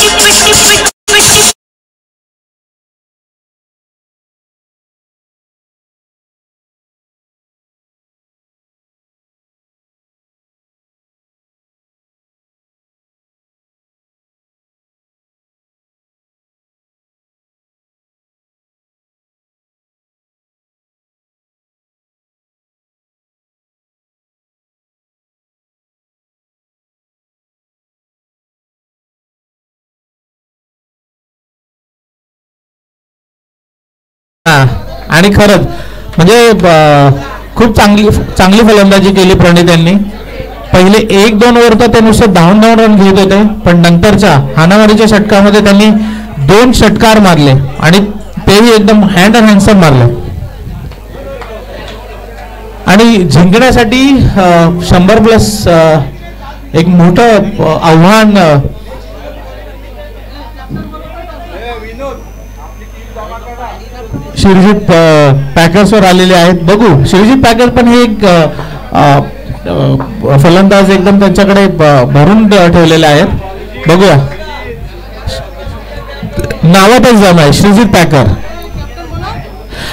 आणि खरंच म्हणजे खूप चांगली फलंदाजी केली प्रणित यांनी. पहिले 1-2 ओव्हर तर ते नुसते धावून रन घेत होते पण नंतरच्या हाणामारीच्या षटकामध्ये त्यांनी 2 षटकार मारले आणि तेही एकदम हँड अँड हँडसम मारले. आणि जिंकण्यासाठी 100+ एक मोठं आव्हान शिरजीत पॅकर्सवर आलेले आहेत. बघू शिरजीत पॅकर्स पण हे एक फलंदाज एकदम त्यांच्याकडे भरून ठेवलेले आहेत. बघूया नावातच जम आहे श्रीजित पॅकर.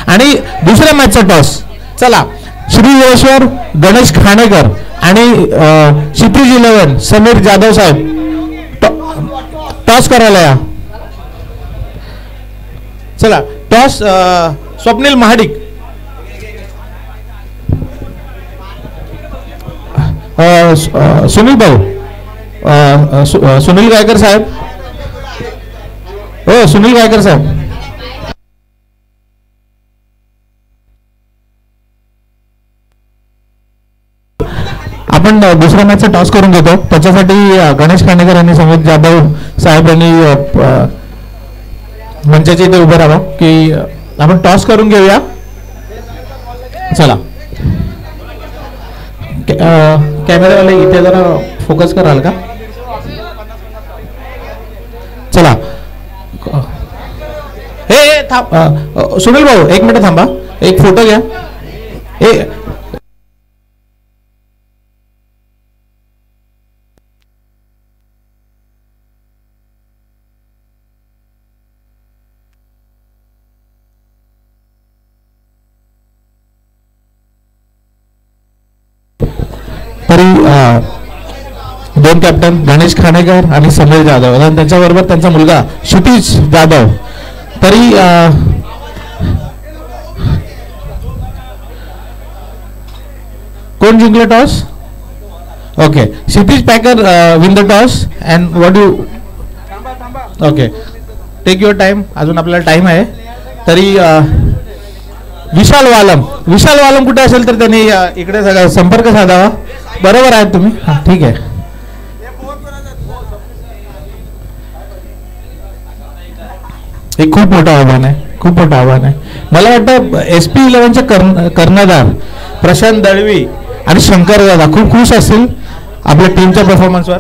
आणि दुसऱ्या मॅचचा टॉस. चला श्री योगेश्वर गणेश खाणेकर आणि क्षितिज 11 समीर जाधव साहेब टॉस करायला या. चला टॉस स्वप्नील महाडिक. सुनील भाऊ सुनील गायकर साहेब. हो सुनील गायकर साहेब. आपण दुसऱ्या मॅचचा टॉस करून घेतो. त्याच्यासाठी गणेश खांडेकर आणि समीर जाधव साहेब यांनी मंचाच्या इथे उभं राहावं की आपण टॉस करून घेऊया. चला कॅमेरावाले इथे जरा फोकस कराल का. चला हे थांब सुनील भाऊ 1 मिनिट थांबा. एक फोटो घ्या. तरी 2 कॅप्टन गणेश खाणेकर आणि समीर जाधव आणि त्याच्याबरोबर त्यांचा मुलगा क्षितिज जाधव. तरी कोण जिंकलं toss. Okay Kshitij Packer win the toss and what you. Okay take your time. अजून आपल्याला टाइम आहे. तरी विशाल वालम कुठे असेल तर त्यांनी इकडे सगळा संपर्क साधावा. बरोबर आहेत तुम्ही. हां ठीक आहे. हे खूप मोठं आव्हान आहे. मला वाटतं SP 11चे कर्णधार प्रशांत दळवी आणि शंकर दादा खूप खुश असतील आपल्या टीमच्या परफॉर्मन्सवर.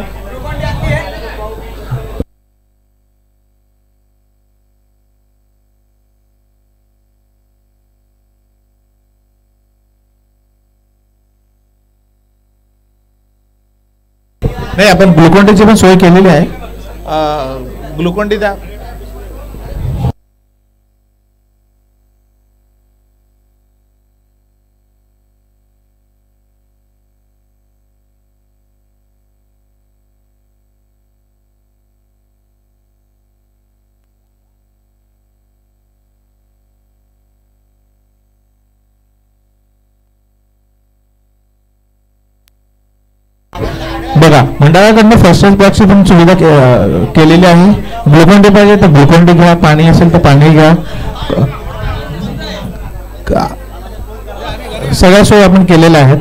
नाही आपण ग्लुकोन-डीची पण सोय केलेली आहे. ग्लुकोन-डी द्या. बघा, मंडळाकडनं फर्स्ट एड बॉक्सची पण सुविधा केलेली आहे. ग्लुकॉन डी पाहिजे तर ग्लुकॉन डी घ्या, पाणी असेल तर पाणी घ्या. सगळ्या सोयी आपण केलेल्या आहेत.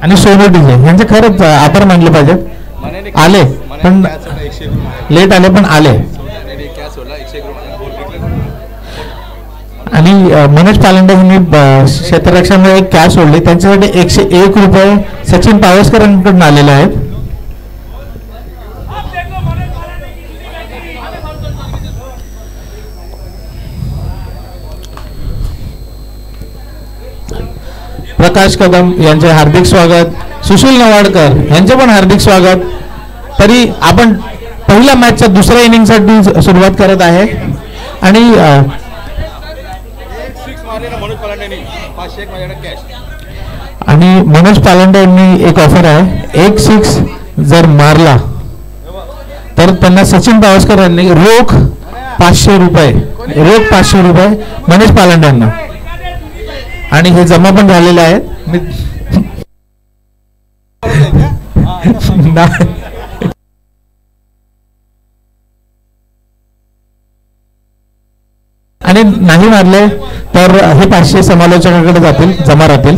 आणि सोनू डीजे यांचे खरंच आभार मानले पाहिजेत. आले पण लेट आले पण आले. आणि मनोज पालंडे यांनी क्षेत्ररक्षणामध्ये एक कॅश सोडली, त्यांच्यासाठी 101 रुपये सचिन पावसकर यांकडून आलेले आहेत. प्रकाश कदम यांचे हार्दिक स्वागत. सुशील नवाडकर यांचे पण हार्दिक स्वागत. तरी आपण पहिल्या मॅचच्या दुसऱ्या इनिंगसाठी सुरुवात करत आहे. आणि मनोज पालंडे यांनी एक ऑफर आहे, 1 6 जर मारला तर त्यांना सचिन पावसकर यांनी रोख 500 रुपये मनोज पालंडे यांना. आणि हे जमा पण झालेले आहेत. आणि नाही मारले तर हे 500 समालोचकाकडे जातील, जमा राहतील.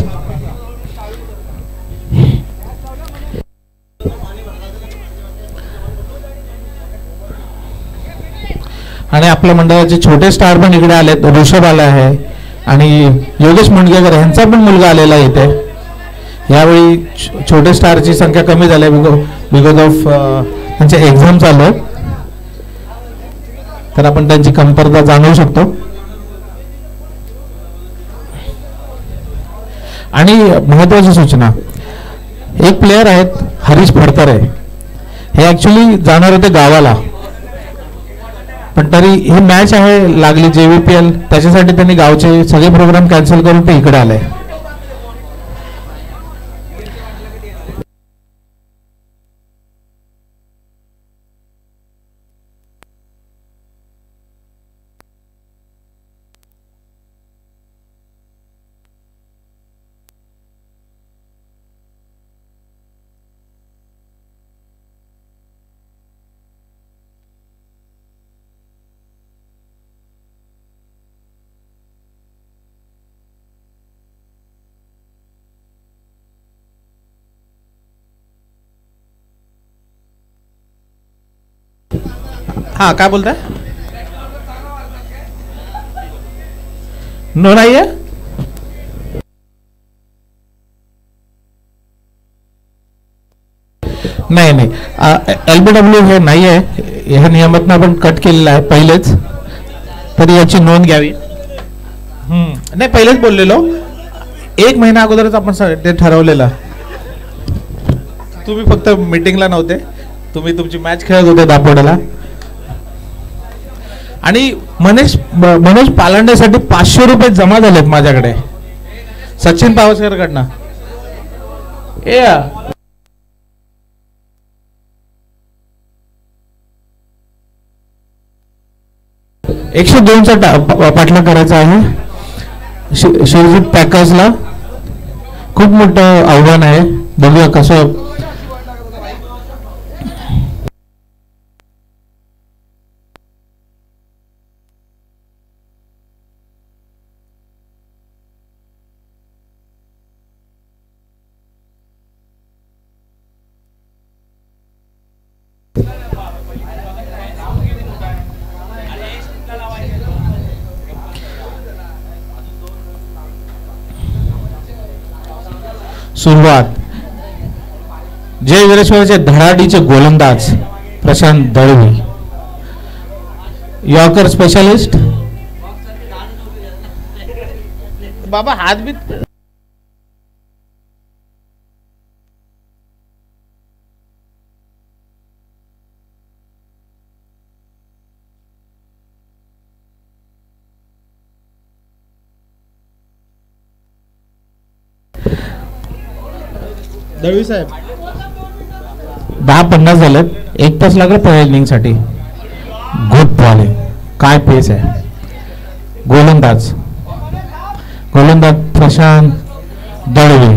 आणि आपल्या मंडळाचे छोटे स्टार पण इकडे आलेत. ऋषभ आला आहे आणि योगेश मुंडगेकर यांचा पण मुलगा आलेला आहे इथे. यावेळी छोटे स्टारची संख्या कमी झाली बिकॉज ऑफ त्यांचे एक्झाम चालू आहेत. तर आपण त्यांची कमतरता जाणवू शकतो. आणि महत्वाची सूचना, एक प्लेयर आहेत हरीश फडतरे, हे ऍक्च्युली जाणार होते गावाला, पण तरी ही मॅच आहे लागली JVPL, त्याच्यासाठी त्यांनी गावचे सगळे प्रोग्राम कॅन्सल करून ते इकडे आले. हा, काय बोलताय? नो नाहीये. नाही LBW हे नाही आहे, ह्या नियमातनं आपण कट केलेला आहे पहिलेच, तरी याची नोंद घ्यावी. नाही, पहिलेच बोललेलो, 1 महिना अगोदरच आपण ते ठरवलेलं. तुम्ही फक्त मीटिंगला नव्हते, तुम्ही तुमची मॅच खेळत होते दापोड्याला. आणि मनोज पालंडेसाठी 500 रुपये जमा झालेत माझ्याकडे सचिन पावसकर कडनं. 102चा पाठलाग करायचा आहे. शिवजीत पॅकर्सला खूप मोठं आव्हान आहे, बघूया कसं. सुरुवात, जय वीरेश्वरचे धडाडीचे गोलंदाज प्रशांत दळवी, यॉर्कर स्पेशलिस्ट. बाबा हात बी दळवी साहेब 10:50 झालेत. 1 तास लागला पहिल्या इनिंगसाठी. गुड बॉलिंग, काय पेस आहे. गोलंदाज प्रशांत दळवी.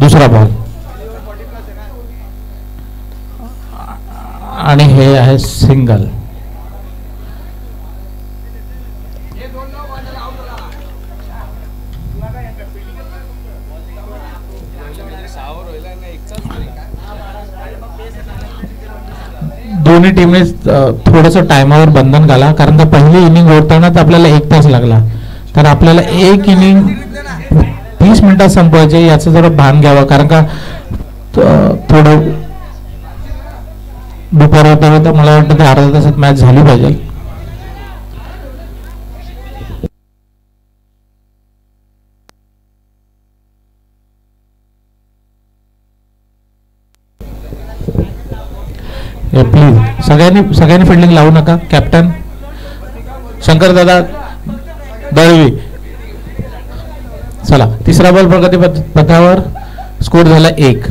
दुसरा बॉल आणि हे आहे सिंगल. दोन्ही टीमने थोडंसं टायमावर बंधन घाला, कारण का पहिली इनिंग ओढतानाच आपल्याला 1 तास लागला. तर आपल्याला एक इनिंग 30 मिनिटात संपवायचे याचं जरा भान घ्यावं, कारण का थोडं दुपार होता मला वाटतं ते अर्ध्या तासात मॅच झाली पाहिजे. प्लीज सगळ्यांनी फिल्डिंग लावू नका. कॅप्टन शंकरदादा दळवी. चला, तिसरा बॉल प्रगती पथावर. स्कोर झाला 1.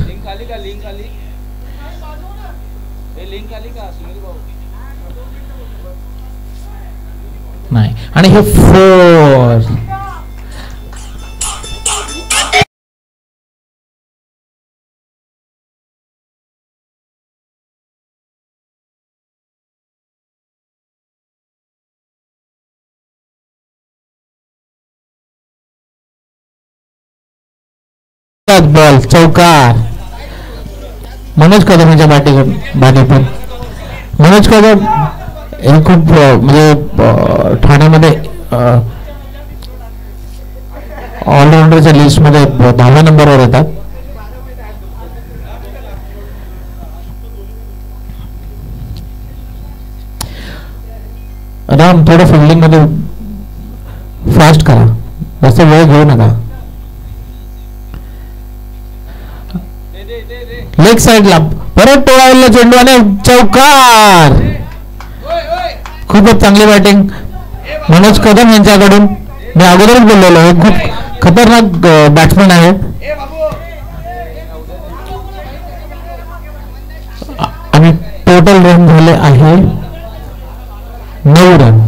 नाही, आणि हे 4. बॉल चौकार. मनोज कदम यांच्या बॅटिंग. मनोज कदम हे खूप म्हणजे ठाण्यामध्ये ऑलराऊंडरच्या लिस्टमध्ये 10व्या नंबरवर येतात. राम, थोडं फिल्डिंग मध्ये फास्ट करा, जास्त वेळ घेऊ नका. लेग साइडला परत टोळावला चेंडू आणि चौकार. खूपच चांगली बॅटिंग मनोज कदम यांच्याकडून. मी अगोदरच बोललेलो आहे, खूप खतरनाक बॅट्समॅन आहेत. आणि टोटल रन झाले आहे 9 रन.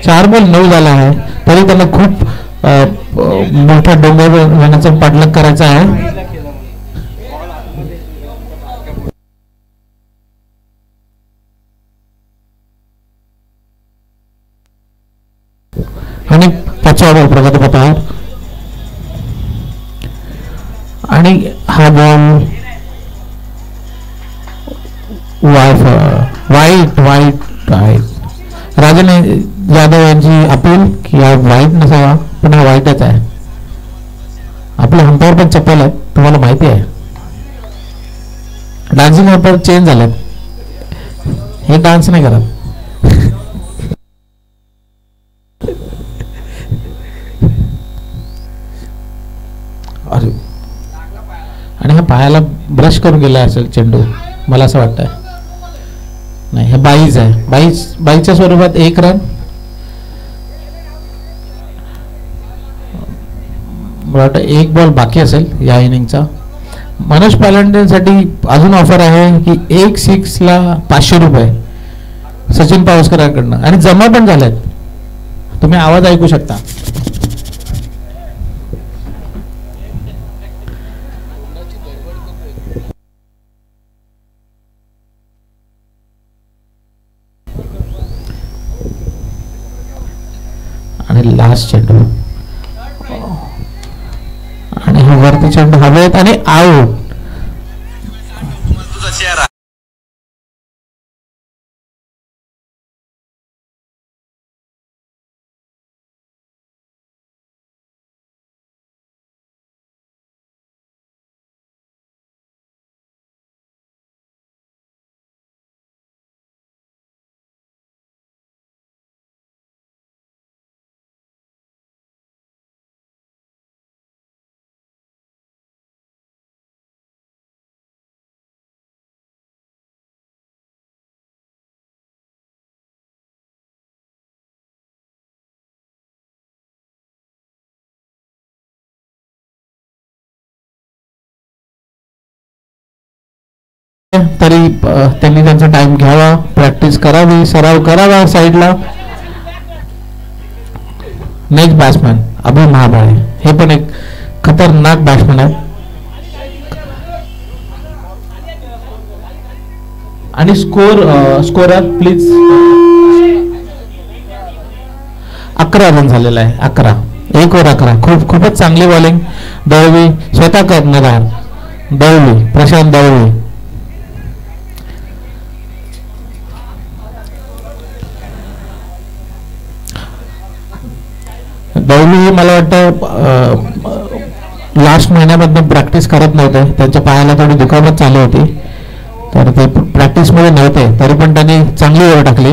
चार बॉल 9 झाला आहे, तरी त्यांना खूप मोठ्या डोंगर पाठलाग करायचा आहे. आणि 5वा बॉल प्रगती पथावर. आणि हा बॉल वाईट. राजन यादव यांची अपील की हा वाईट नसावा, पण हा वाईटच आहे. आपले अंपायर पण चप्पल आहेत, तुम्हाला माहिती आहे. डान्सिंग अंपायर चेंज झालेत, हे डान्स नाही करत. अरे, आणि हा पायाला ब्रश करून गेला असेल चेंडू, मला असं वाटतंय. नाही, हे 22 आहे. 22च्या स्वरूपात 1 रन. मला वाटतं 1 बॉल बाकी असेल या इनिंगचा. मनोज पालंडेसाठी अजून ऑफर आहे की 1 6ला 500 रुपये सचिन पावसकरांकडनं, आणि जमा पण झाल्यात. तुम्ही आवाज ऐकू शकता. आणि लास्ट चेंडू, आणि हा वरती चेंडू हवेत आणि आउट. तरी त्यांनी त्यांचा टाइम घ्यावा, प्रॅक्टिस करावी, सराव करावा साईडला. नेक्स्ट बॅट्समॅन अभि महाबाळे, हे पण एक खतरनाक बॅट्समॅन आहे. आणि स्कोरर प्लीज. 11 रन झालेला आहे. 11 1 ओव्हर 11. खूपच चांगली बॉलिंग. दळवी स्वतः करणार आहे. दळवी प्रशांत दळवी. दळवी मला वाटतं लास्ट महिन्यामधून प्रॅक्टिस करत नव्हते. त्यांच्या पायाला थोडी दुखापत चालू होती, तर ते प्रॅक्टिसमध्ये नव्हते, तरी पण त्यांनी चांगली ओव्हर टाकली.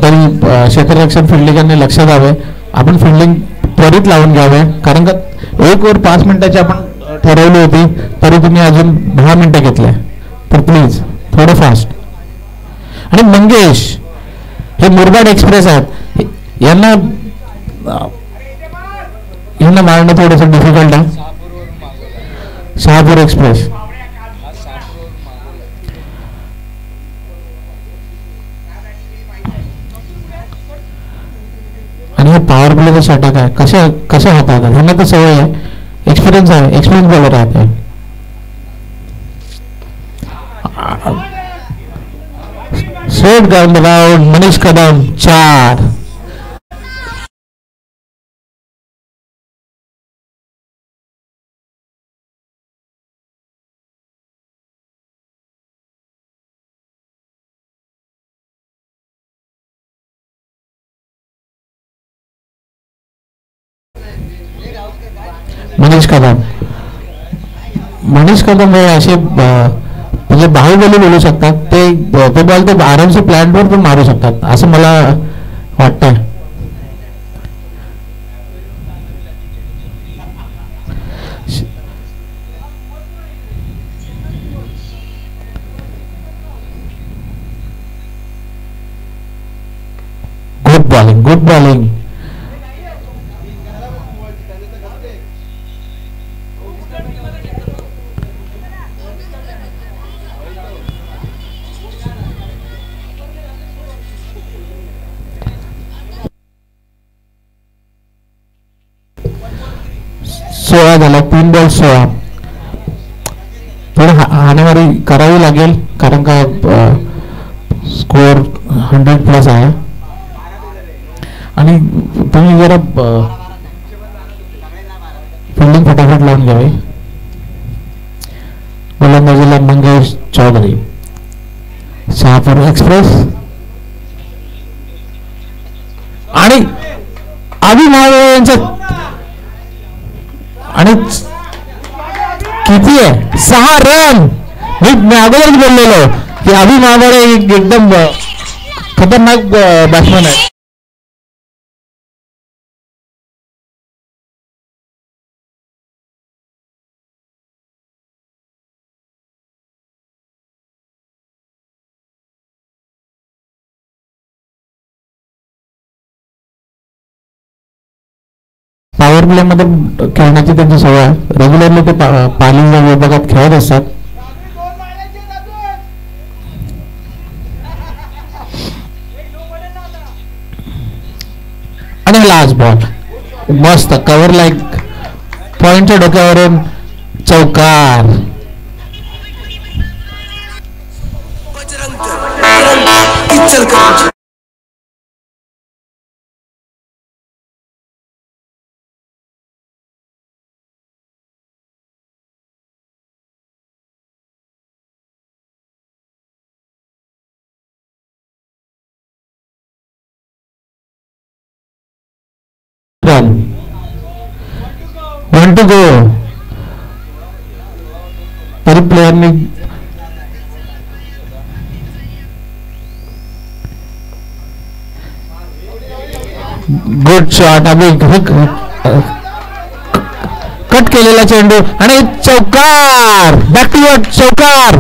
तरी क्षेत्ररक्षण फिल्डिंगांनी लक्ष द्यावे. आपण फिल्डिंग त्वरित लावून घ्यावे, कारण का 1 ओव्हर 5 मिनिटाची आपण ठरवली होती, तरी तुम्ही अजून 10 मिनिटं घेतले. तर प्लीज थोडं फास्ट. आणि मंगेश हे मुरबाड एक्सप्रेस आहेत, यांना मारणं थोडंसं डिफिकल्ट आहे. शहापूर एक्सप्रेस. आणि हे पॉवर प्लेचा षटक आहे, कसे हाताळतात ह्यांना तर सवय आहे, एक्सपिरियन्स बॉलर आहे. Straight down round. Manish Kadam 4. Manish Kadam हे असे म्हणजे बाहुबली बोलू शकतात. ते बॉल ते आरामशी प्लॅनवर पण मारू शकतात, असं मला वाटतंय. Good bowling. झाला 3 बॉल 16. थोडी हाणामारी करावी लागेल, कारण का स्कोअर 100+ आहे. आणि तुम्ही जरा फिल्डिंग फटाफट लावून घ्यावी. गोलंदाजीला मंगेश चौधरी. शहापूर एक्सप्रेस. आणि अभि महाबाळे यांच्या आणि किती आहे 6 रन. मी अगोदरच बोललेलो की अभि महाबाळे एकदम खतरनाक बॅट्समॅन आहे. पॉवर प्ले मध्ये खेळण्याची त्यांची सवय आहे. रेग्युलरली ते पालिंग विभागात खेळत असतात. आणि लास्ट बॉल मस्त कव्हर लाईक पॉइंटच्या डोक्यावरून चौकार. run. 1 to go. तरी प्लेयरनी गुड शॉट. कट केलेला चेंडू आणि चौकार. Back to work. चौकार.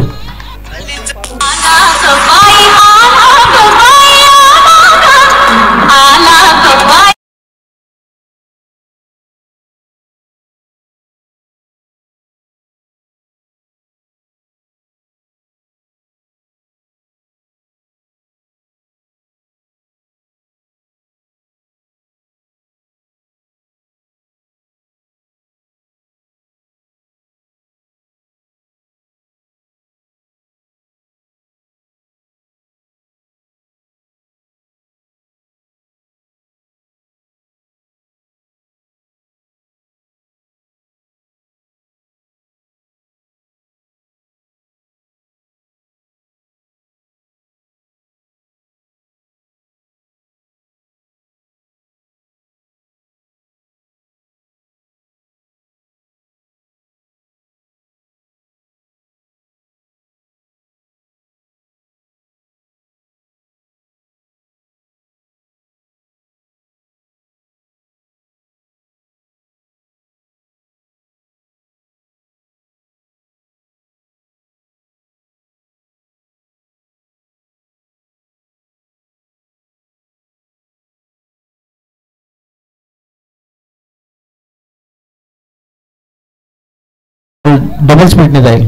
डबल स्पीडने जाईल.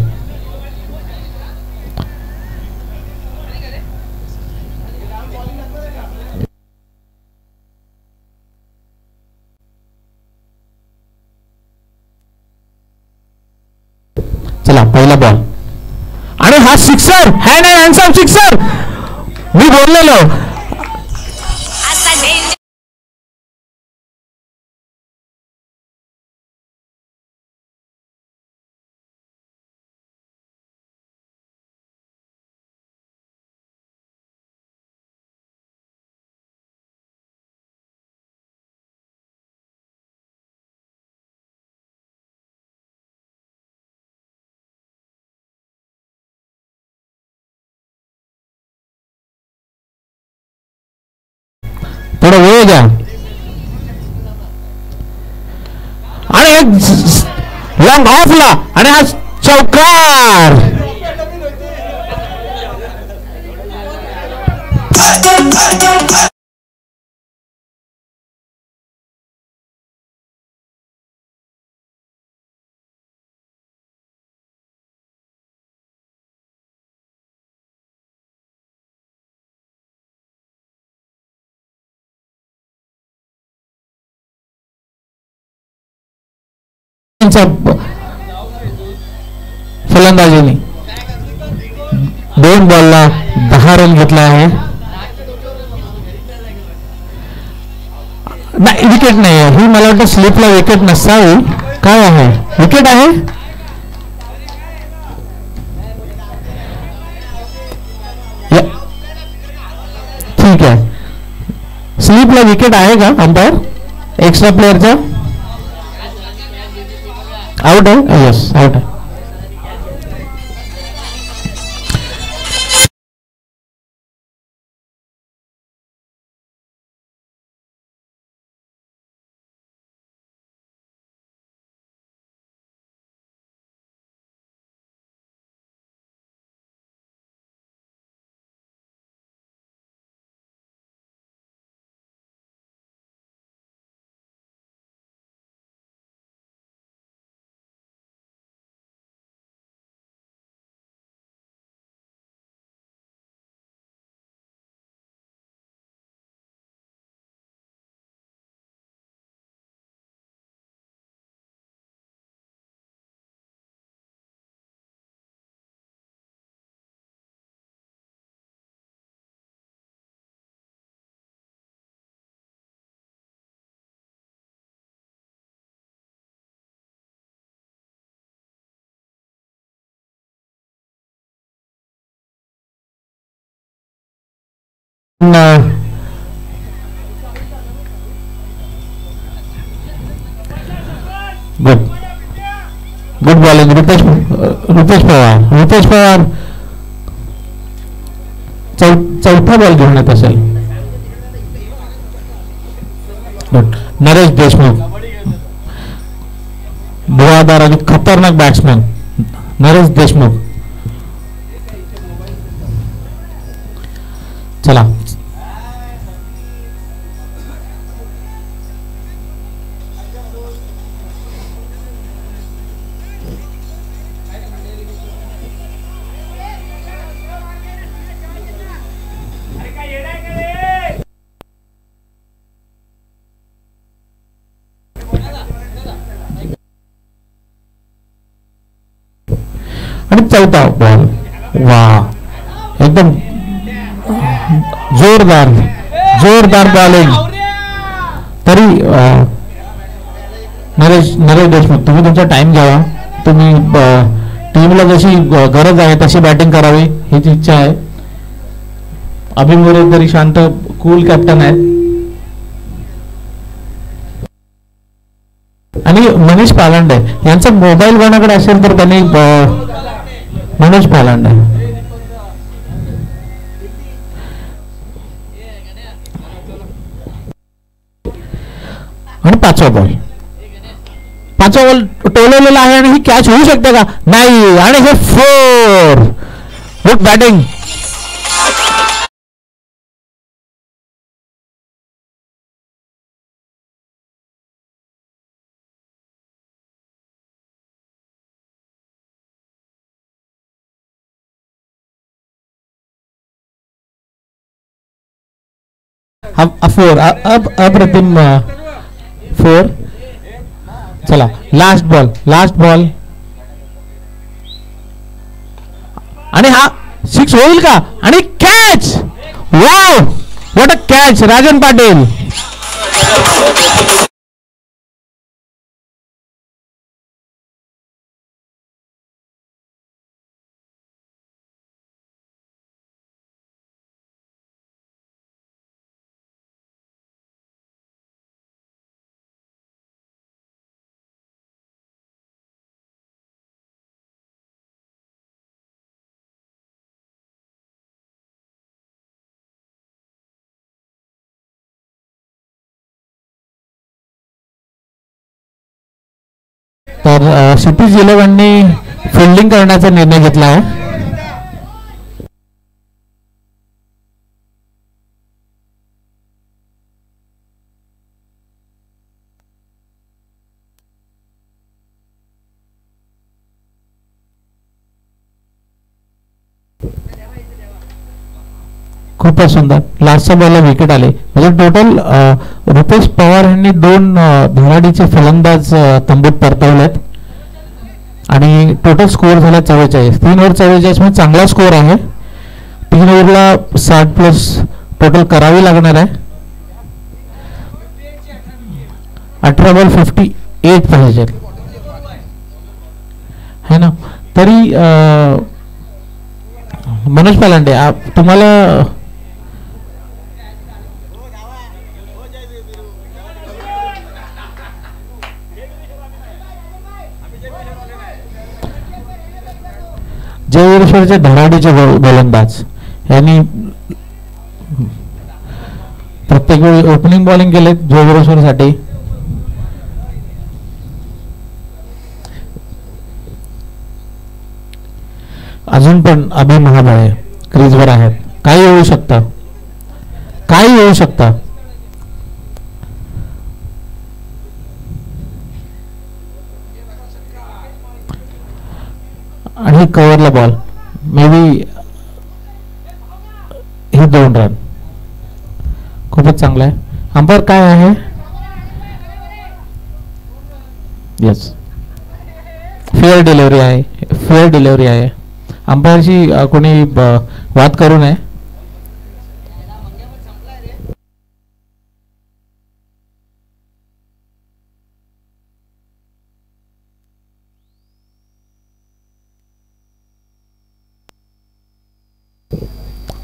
चला पहिला बॉल आणि हा sixer. Hand and handsome sixer. मी बोललेलो. थोडा वेळ द्या. आणि एक लॉंग ऑफला आणि हा चौकार. फलंदाजीने 2 बॉलला 10 रन घेतला आहे. नाही विकेट नाही आहे ही. मला वाटतं स्लिपला विकेट नसावी. काय आहे? विकेट आहे. ठीक आहे. स्लिपला विकेट आहे का अंपायर? एक्स्ट्रा प्लेअरचा आउट आहे. यस आउट आहे. Good good bowling. Rupesh Pawar चौथा बॉल घेऊन येत असेल. गुड. नरेश देशमुख, धुवाधार आणि खतरनाक बॅट्समॅन नरेश देशमुख. चला आणि चौथा बॉल. वा, एकदम जोरदार जोरदार बॉलिंग. तरी नरेश देशमुख, तुम्ही तुमचा टाइम घ्यावा. तुम्ही टीमला जशी गरज आहे तशी बॅटिंग करावी हीच इच्छा आहे. अभि मोरे तरी शांत कूल कॅप्टन आहेत. आणि मनीष पालांडे यांचा मोबाईल कोणाकडे असेल तर त्यांनी मनोज पालांडे. आणि पाचवा बॉल टोलवलेला आहे आणि ही कॅच होऊ शकते का? नाही. आणि हे 4. Good batting. फोर. अप्रतिम 4. चला लास्ट बॉल आणि हा 6 होईल का? आणि catch. Wow, what a catch Rajan Patil. तर क्षितिज 11नी फिल्डिंग करण्याचा निर्णय घेतला आहे. खूपच सुंदर. लास्टच्या बॉलला विकेट आले. म्हणजे टोटल रुपेश पवार यांनी 2 धुराडीचे फलंदाज तंबूत परतवलेत आणि टोटल स्कोअर झाला 44. 3 ओव्हर 44 म्हणजे चांगला स्कोअर आहे. 3 ओव्हरला 60+ टोटल करावी लागणार आहे. 18 बॉल 58 पाहिजे है ना. तरी मनोज पालांडे, तुम्हाला जयवीरेश्वरचे धडाडीचे गोलंदाज यांनी प्रत्येक वेळी ओपनिंग बॉलिंग केले जयवीरेश्वरसाठी. अजून पण अभि महाबळे क्रीजवर आहेत. काही होऊ शकतं. आणि कव्हरला बॉल, मे बी हे 2 रन. खूपच चांगला आहे. अंपायर काय आहे? येस, फेअर डिलिव्हरी आहे. अंपायरशी कोणी वाद करू नये.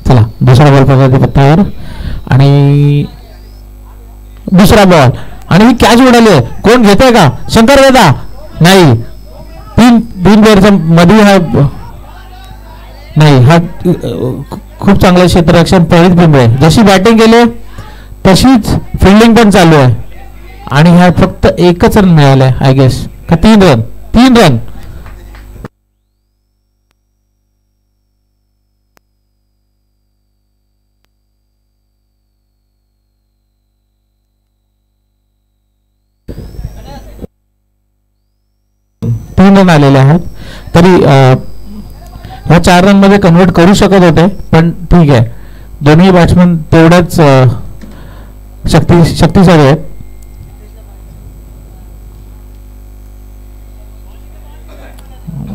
चला दुसरा बॉल प्रगती पत्त्यावर आणि दुसरा बॉल आणि ही कॅच उडाली आहे. कोण घेतोय का? शंकर वेदा नाही. 3 प्लेअरच्या मध्ये हा नाही. हा खूप चांगलं क्षेत्ररक्षण. प्रणित पिंपळे जशी बॅटिंग केली तशीच फिल्डिंग पण चालू आहे. आणि ह्या फक्त एकच रन मिळालाय आय गेस का 3 रन. 3 रन. आलेले आहेत. तरी ह्या 4 रन मध्ये कन्वर्ट करू शकत होते, पण ठीक आहे, दोन्ही बॅट्समन तेवढेच शक्तिशाली आहेत.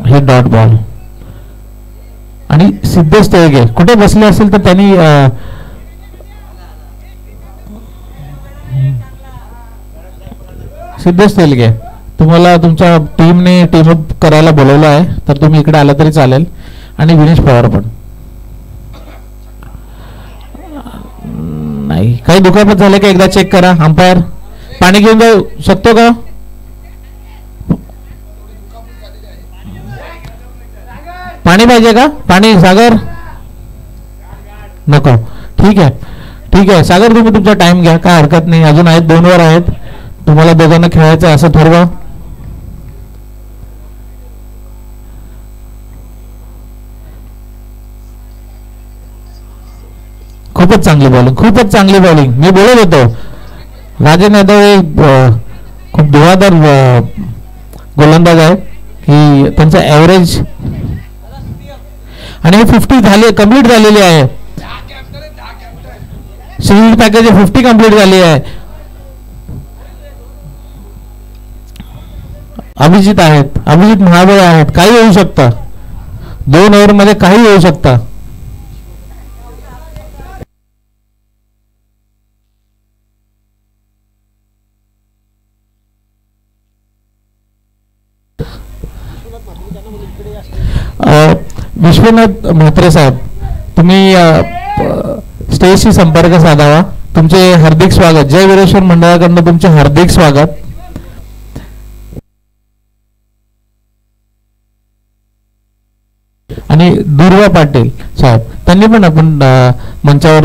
हे डॉट बॉल आणि सिद्धेश तेलगे कुठे बसले असेल तर त्यांनी सिद्धेश तेलगे तुम्हाला तुमच्या टीमने टीमअप करायला बोलवलं आहे, तर तुम्ही इकडे आला तरी चालेल. आणि विनेश पवार पण नाही. काही दुखापत झाले का एकदा चेक करा. अंपायर पाणी घेऊन जाऊ शकतो का? पाणी पाहिजे का? पाणी सागर नको. ठीक आहे ठीक आहे सागर, तुम्ही तुमचा टाइम घ्या, काय हरकत नाही. अजून आहेत 2 ओव्हर आहेत, तुम्हाला दोघांना खेळायचं आहे असं ठरवा. खूपच चांगली बॉलिंग, खूपच चांगली बॉलिंग. मी बोलत होतो राजन यादव हे खूप धुवाधार गोलंदाज आहे की त्यांचा ॲव्हरेज आणि 50 झाले, कंप्लीट झालेली आहे. सिंगल पॅकेज 50 कंप्लीट झाली आहे. अभिजित आहेत, अभिजित महाबळ आहेत. काही होऊ शकतं 2 ओव्हर मध्ये, काही होऊ शकतं. विश्वनाथ म्हात्रे साहेब, तुम्ही स्टेजशी संपर्क साधावा. तुमचे हार्दिक स्वागत. जय वीरेश्वर मंडळाकडून तुमचे हार्दिक स्वागत. आणि दुर्वा पाटील साहेब, त्यांनी पण आपण मंचावर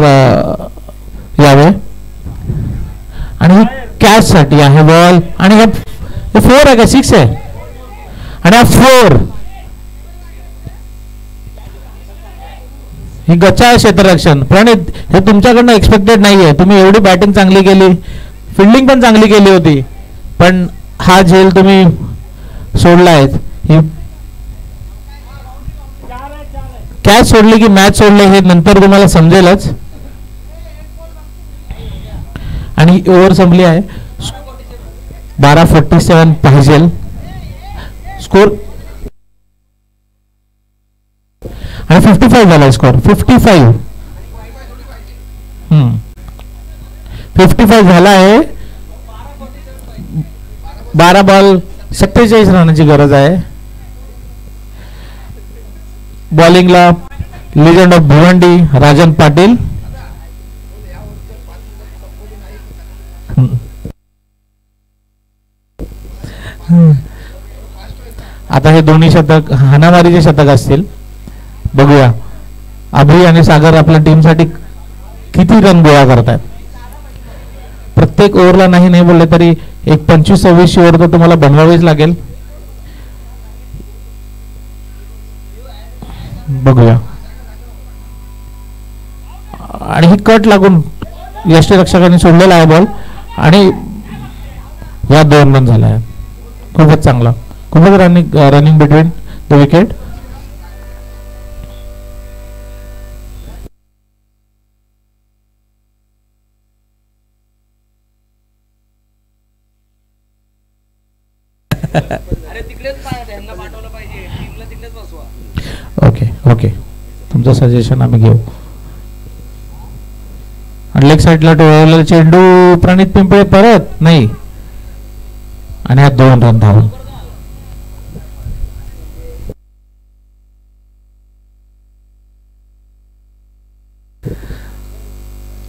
यावे. आणि कॅच साठी आहे बॉल. आणि हे 4 आहे का 6 आहे? आणि हा 4 ही गच्चा आहे क्षेत्ररक्षण. प्रणित, हे तुमच्याकडनं एक्सपेक्टेड नाहीये. तुम्ही एवढी बॅटिंग चांगली केली, फिल्डिंग पण चांगली केली होती, पण हा झेल तुम्ही सोडलाय. ही कॅच सोडली की मॅच सोडले हे नंतर तुम्हाला समजेलच. आणि ओव्हर संपली आहे. 12:47 पाहिजे स्कोर. आणि 55 झाला स्कोर. 55 झाला आहे. 12 बॉल 47 रनाची गरज आहे. बॉलिंगला लिजंड ऑफ भिवंडी राजन पाटील. आता हे दोन्ही शतक हाणामारीचे शतक असतील. बघूया अभि आणि सागर आपल्या टीमसाठी किती रन गोळा करतात. प्रत्येक ओव्हरला नाही बोलले तरी एक 25-26 ओव्हर तर तुम्हाला बनवावीच लागेल. बघूया. आणि ही कट लागून यष्टीरक्षकांनी सोडलेला आहे बॉल आणि या 2 रन झाला आहे. खूपच चांगला, खूपच running between the wicket. Okay okay, तुमचं सजेशन आम्ही घेऊ. लेग साईडला टोळवलेला चेंडू प्रणित पिंपळे परत नाही. आणि हा 2 रन धावा.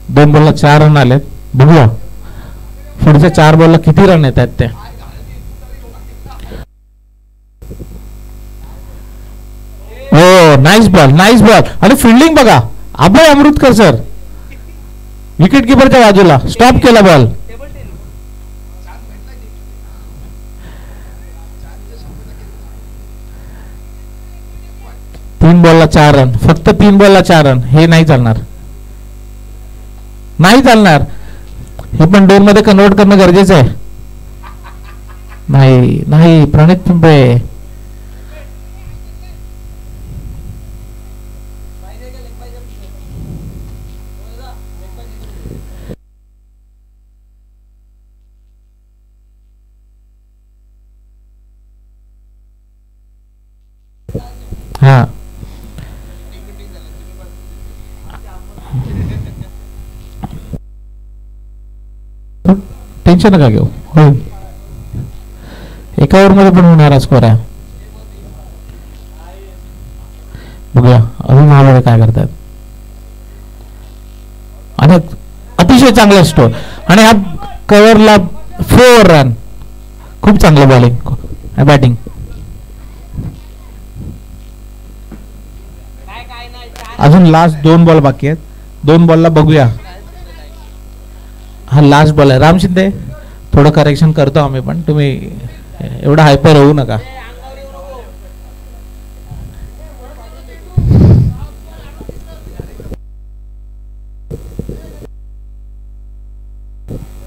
दोन बॉलला 4 रन आलेत. बघूया पुढच्या 4 बॉलला किती रन येत आहेत ते. हो, नाईस बॉल, नाईस बॉल. आणि फिल्डिंग बघा, अभय अमृतकर सर विकेट किपरच्या बाजूला स्टॉप केला बॉल. 3 बॉलला 4 रन, फक्त 3 बॉलला 4 रन, हे नाही चालणार, नाही चालणार. हे पण 2 मध्ये कन्वर्ट करणं गरजेचं आहे. नाही नाही प्रणित पिंपळे, हा टेन्शन नका घेऊ, होईल. एका ओव्हरमध्ये पण होणारा स्कोर आहे. बघूया अजून महाबळे काय करतात. आणि अतिशय चांगला स्टोर आणि हा कव्हरला 4 रन. खूप चांगलं बॉलिंग बॅटिंग. अजून लास्ट 2 बॉल बाकी आहेत. 2 बॉलला बघूया. हा लास्ट बॉल आहे. राम शिंदे थोडं करेक्शन करतो आम्ही, पण तुम्ही एवढा हायपर होऊ नका.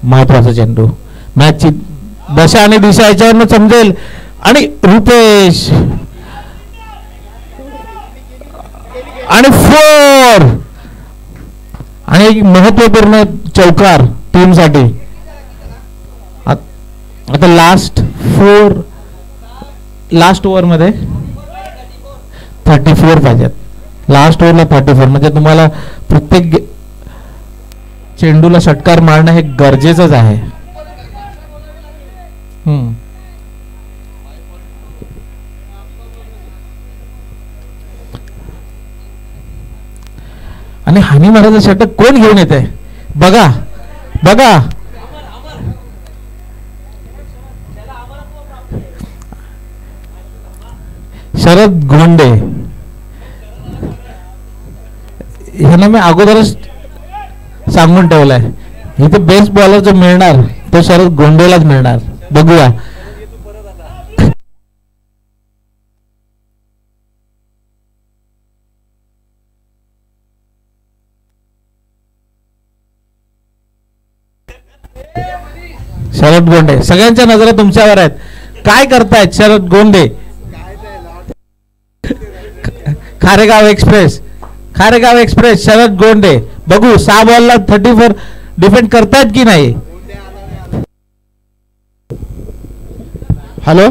महत्वाचा चेंडू, मॅचची दशा आणि दिशा याच्यावरनं समजेल. आणि रुपेश आणि 4 आणि एक महत्वपूर्ण चौकार टीमसाठी. आता लास्ट ओव्हर मध्ये 34 पाहिजेत. लास्ट ओव्हरला 34 म्हणजे तुम्हाला प्रत्येक चेंडूला षटकार मारणं हे गरजेचंच आहे. आणि हानी मारायचं षटक कोण घेऊन येते बघा बघा. शरद गोंडे ह्यांना मी अगोदरच सांगून ठेवलाय, इथे बेस्ट बॉलर जो मिळणार तो शरद गोंडेलाच मिळणार. बघूया. शरद गोंडे, सगळ्यांच्या नजरा तुमच्यावर आहेत. काय करतायत शरद गोंडे? खारेगाव एक्सप्रेस, खारेगाव एक्सप्रेस, शरद गोंडे. बघू 6 बॉलला 34 डिफेंड करतायत की नाही. हॅलो,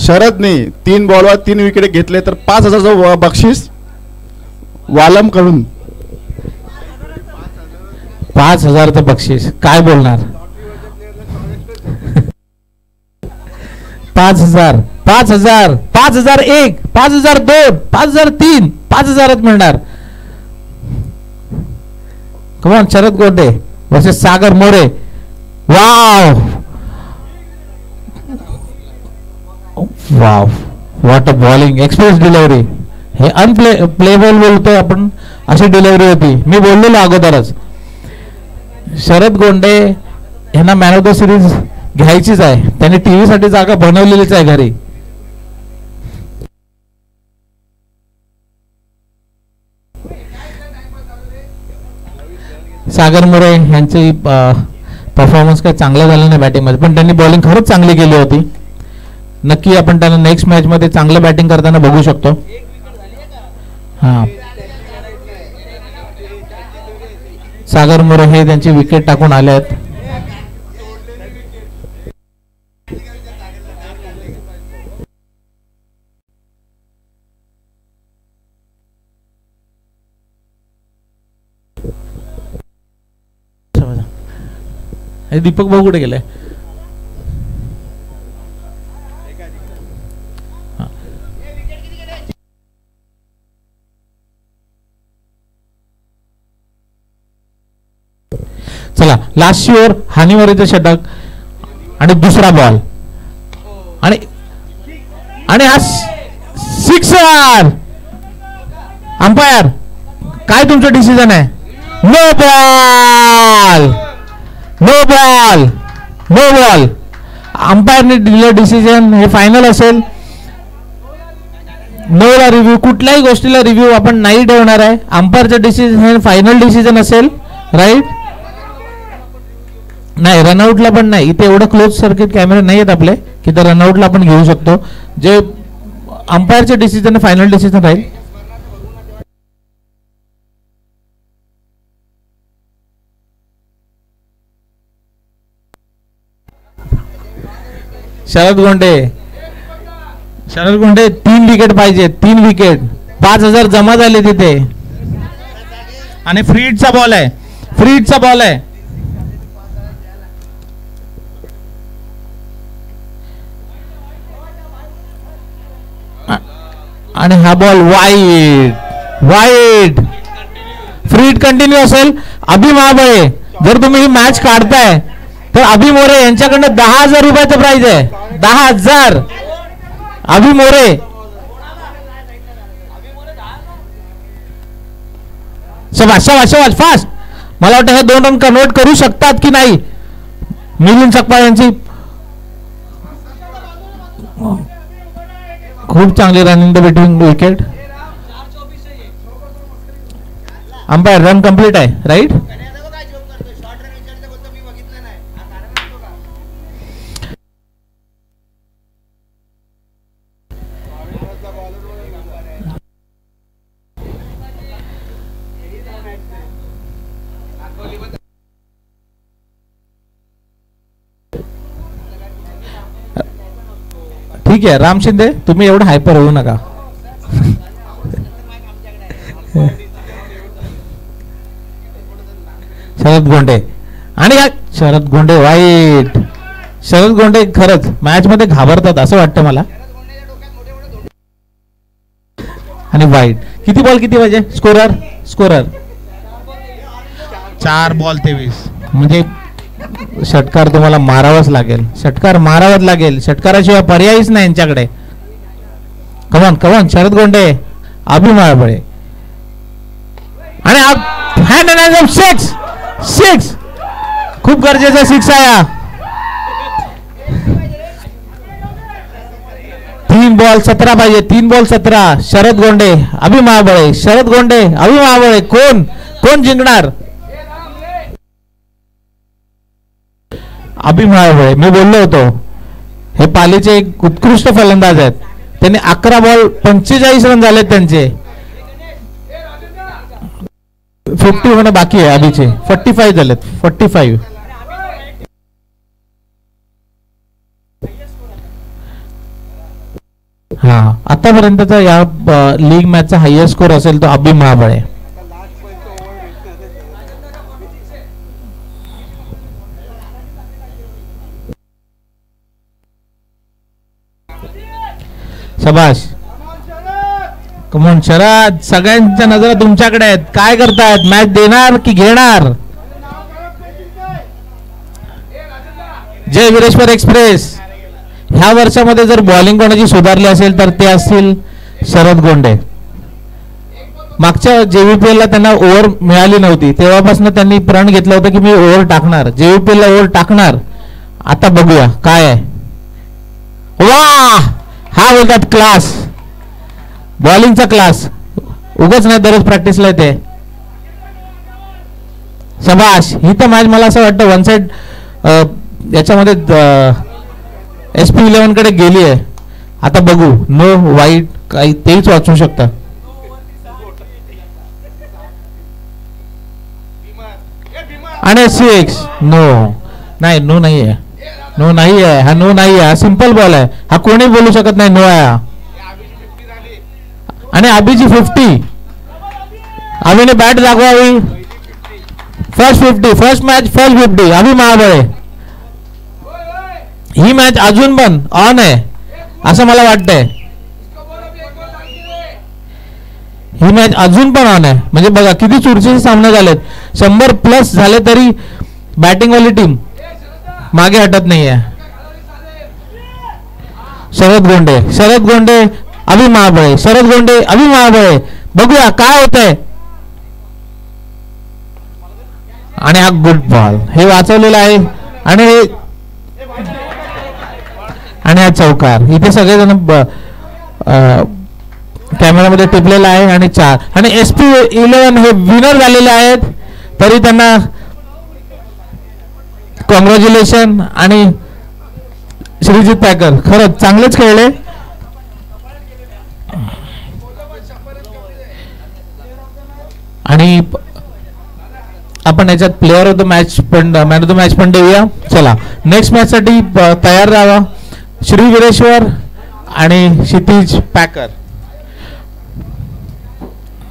शरदने 3 बॉलवर 3 विकेट घेतले तर 5,000चं बक्षीस वालम कडून. 5,000चं बक्षीस काय बोलणार. 5,000, 5,000, 5,001, 5,002, 5,003, 5,000च मिळणार. Come on Sharad Gonde versus Sagar More. Wow wow, what a bowling, express delivery. हे प्लेबल बोलतोय आपण, अशी डिलिव्हरी होती. मी बोललेलो अगोदरच. शरद गोंडे यांना मॅन ऑफ द सिरीज घ्यायचीच आहे. त्यांनी टीव्ही साठी जागा बनवलेलीच आहे घरी. सागर मोरे यांची परफॉर्मन्स काही चांगला झाला नाही बॅटिंग मध्ये, पण त्यांनी बॉलिंग खरंच चांगली केली होती. नक्की आपण त्यांना नेक्स्ट मॅच मध्ये चांगलं बॅटिंग करताना बघू शकतो. हा, सागर मोरे हे त्यांची विकेट टाकून आले आहेत. दीपक भाऊ कुठे गेले. चला लास्ट ओव्हर, हानीवरीचं षटक आणि दुसरा बॉल आणि हा सिक्सर. अंपायर काय तुमचं डिसिजन आहे. No ball, no ball, no ball. अंपायरने दिलेलं डिसिजन हे फायनल असेल. नोला रिव्ह्यू, कुठल्याही गोष्टीला रिव्ह्यू आपण नाही ठेवणार आहे. अंपायरचं डिसिजन हे फायनल डिसिजन असेल, राईट. नाही रनआउटला पण नाही, इथे एवढं क्लोज सर्किट कॅमेरे नाही आहेत आपले की तर रनआउटला आपण घेऊ शकतो. जे अंपायरचे डिसिजन फायनल डिसिजन राहील. शरद गोंडे 3 विकेट पाहिजे, 3 विकेट. 5,000 जमा झाले तिथे. आणि फ्री हिटचा बॉल आहे, फ्री हिटचा बॉल आहे. आणि हा ball wide. Free hit continue असेल. अभि महाबळे, जर तुम्ही ही मॅच काढताय तर अभि मोरे यांच्याकडनं 10,000 रुपयाचं प्राइज आहे. 10,000. अभि मोरे. शाबाश फास्ट. मला वाटतं हे 2 रन कन्वर्ट करू शकतात की नाही. मिलिंद सकपाळ यांची खूप चांगली running the between wicket. Umpire run complete आहे, राईट. ठीक आहे राम शिंदे, तुम्ही एवढं हायपर होऊ नका. शरद गोंडे आणि शरद गोंडे वाईट. शरद गोंडे खरंच मॅच मध्ये घाबरतात असं वाटतं मला. आणि वाईट. किती बॉल किती पाहिजे. Scorer 4 ball 23. म्हणजे षटकार तुम्हाला मारावाच लागेल. षटकाराशिवाय पर्यायच नाही यांच्याकडे. कमॉन शरद गोंडे, अभि महाबळे आणि हँड 6. खूप गरजेचा 6 आहे. 3 बॉल 17 पाहिजे. 3 बॉल 17. शरद गोंडे, अभि महाबळे. कोण जिंकणार. अभि महाबळे. मी बोललो होतो हे पालीचे एक उत्कृष्ट फलंदाज आहेत. त्यांनी 11 बॉल 45 रन झालेत त्यांचे. 50 होणं बाकी आहे. अभिचे 45 झालेत. 45. हा आतापर्यंतचा या लीग मॅचचा हायएस्ट स्कोर असेल तो अभि महाबळे. शबाश. कमॉन शरद, सगळ्यांच्या नजरा तुमच्याकडे आहेत. काय करतायत. मॅच देणार की घेणार. जय वीरेश्वर एक्सप्रेस. ह्या वर्षामध्ये जर बॉलिंग कोणाची सुधारली असेल तर ते असतील शरद गोंडे. मागच्या जेव्हीपीएल ला त्यांना ओव्हर मिळाली नव्हती तेव्हापासून त्यांनी प्रण घेतलं होतं की मी ओव्हर टाकणार, जेव्हीपीएल ला ओव्हर टाकणार. आता बघूया काय आहे. वाह, हा बोलतात क्लास, बॉलिंगचा क्लास. उगाच नाही दररोज प्रॅक्टिसला येते. शबाश. ही तर मॅच मला असं वाटतं वन साइड याच्यामध्ये SP11 कडे गेली आहे. आता बघू. नो वाईट काही तेच वाचू शकता. आणि 6. नो नाही, नो नाही आहे. नो नाही आहे हा. नो नाही आहे. हा सिंपल बॉल आहे. हा कोणी बोलू शकत नाही नो आहे. आणि अभिची 50. अभिने बॅट दाखवावी. First 50, first match first 50. अभि महाबळे. ही मॅच अजून पण ऑन आहे असं मला वाटतंय. ही मॅच अजून पण ऑन आहे. म्हणजे बघा किती चुरशीचे सामने झालेत. 100+ झाले तरी बॅटिंगवाली टीम मागे हटत नाहीये. शरद गोंडे अभि महाबळे. शरद गोंडे अभि महाबळे. बघूया काय होतंय. आणि हा गुड बॉल हे वाचवलेला आहे. आणि हा चौकार. इथे सगळेजण कॅमेरामध्ये टिपलेला आहे आणि 4 आणि SP11 हे विनर झालेले आहेत. तरी त्यांना कॉंग्रॅच्युलेशन. आणि श्रीजित पॅकर खरंच चांगलेच खेळले. आणि आपण याच्यात प्लेअर ऑफ द मॅच पण मॅन ऑफ द मॅच पण देऊया. चला नेक्स्ट मॅच साठी तयार राहा. श्री वीरेश्वर आणि क्षितिज पॅकर.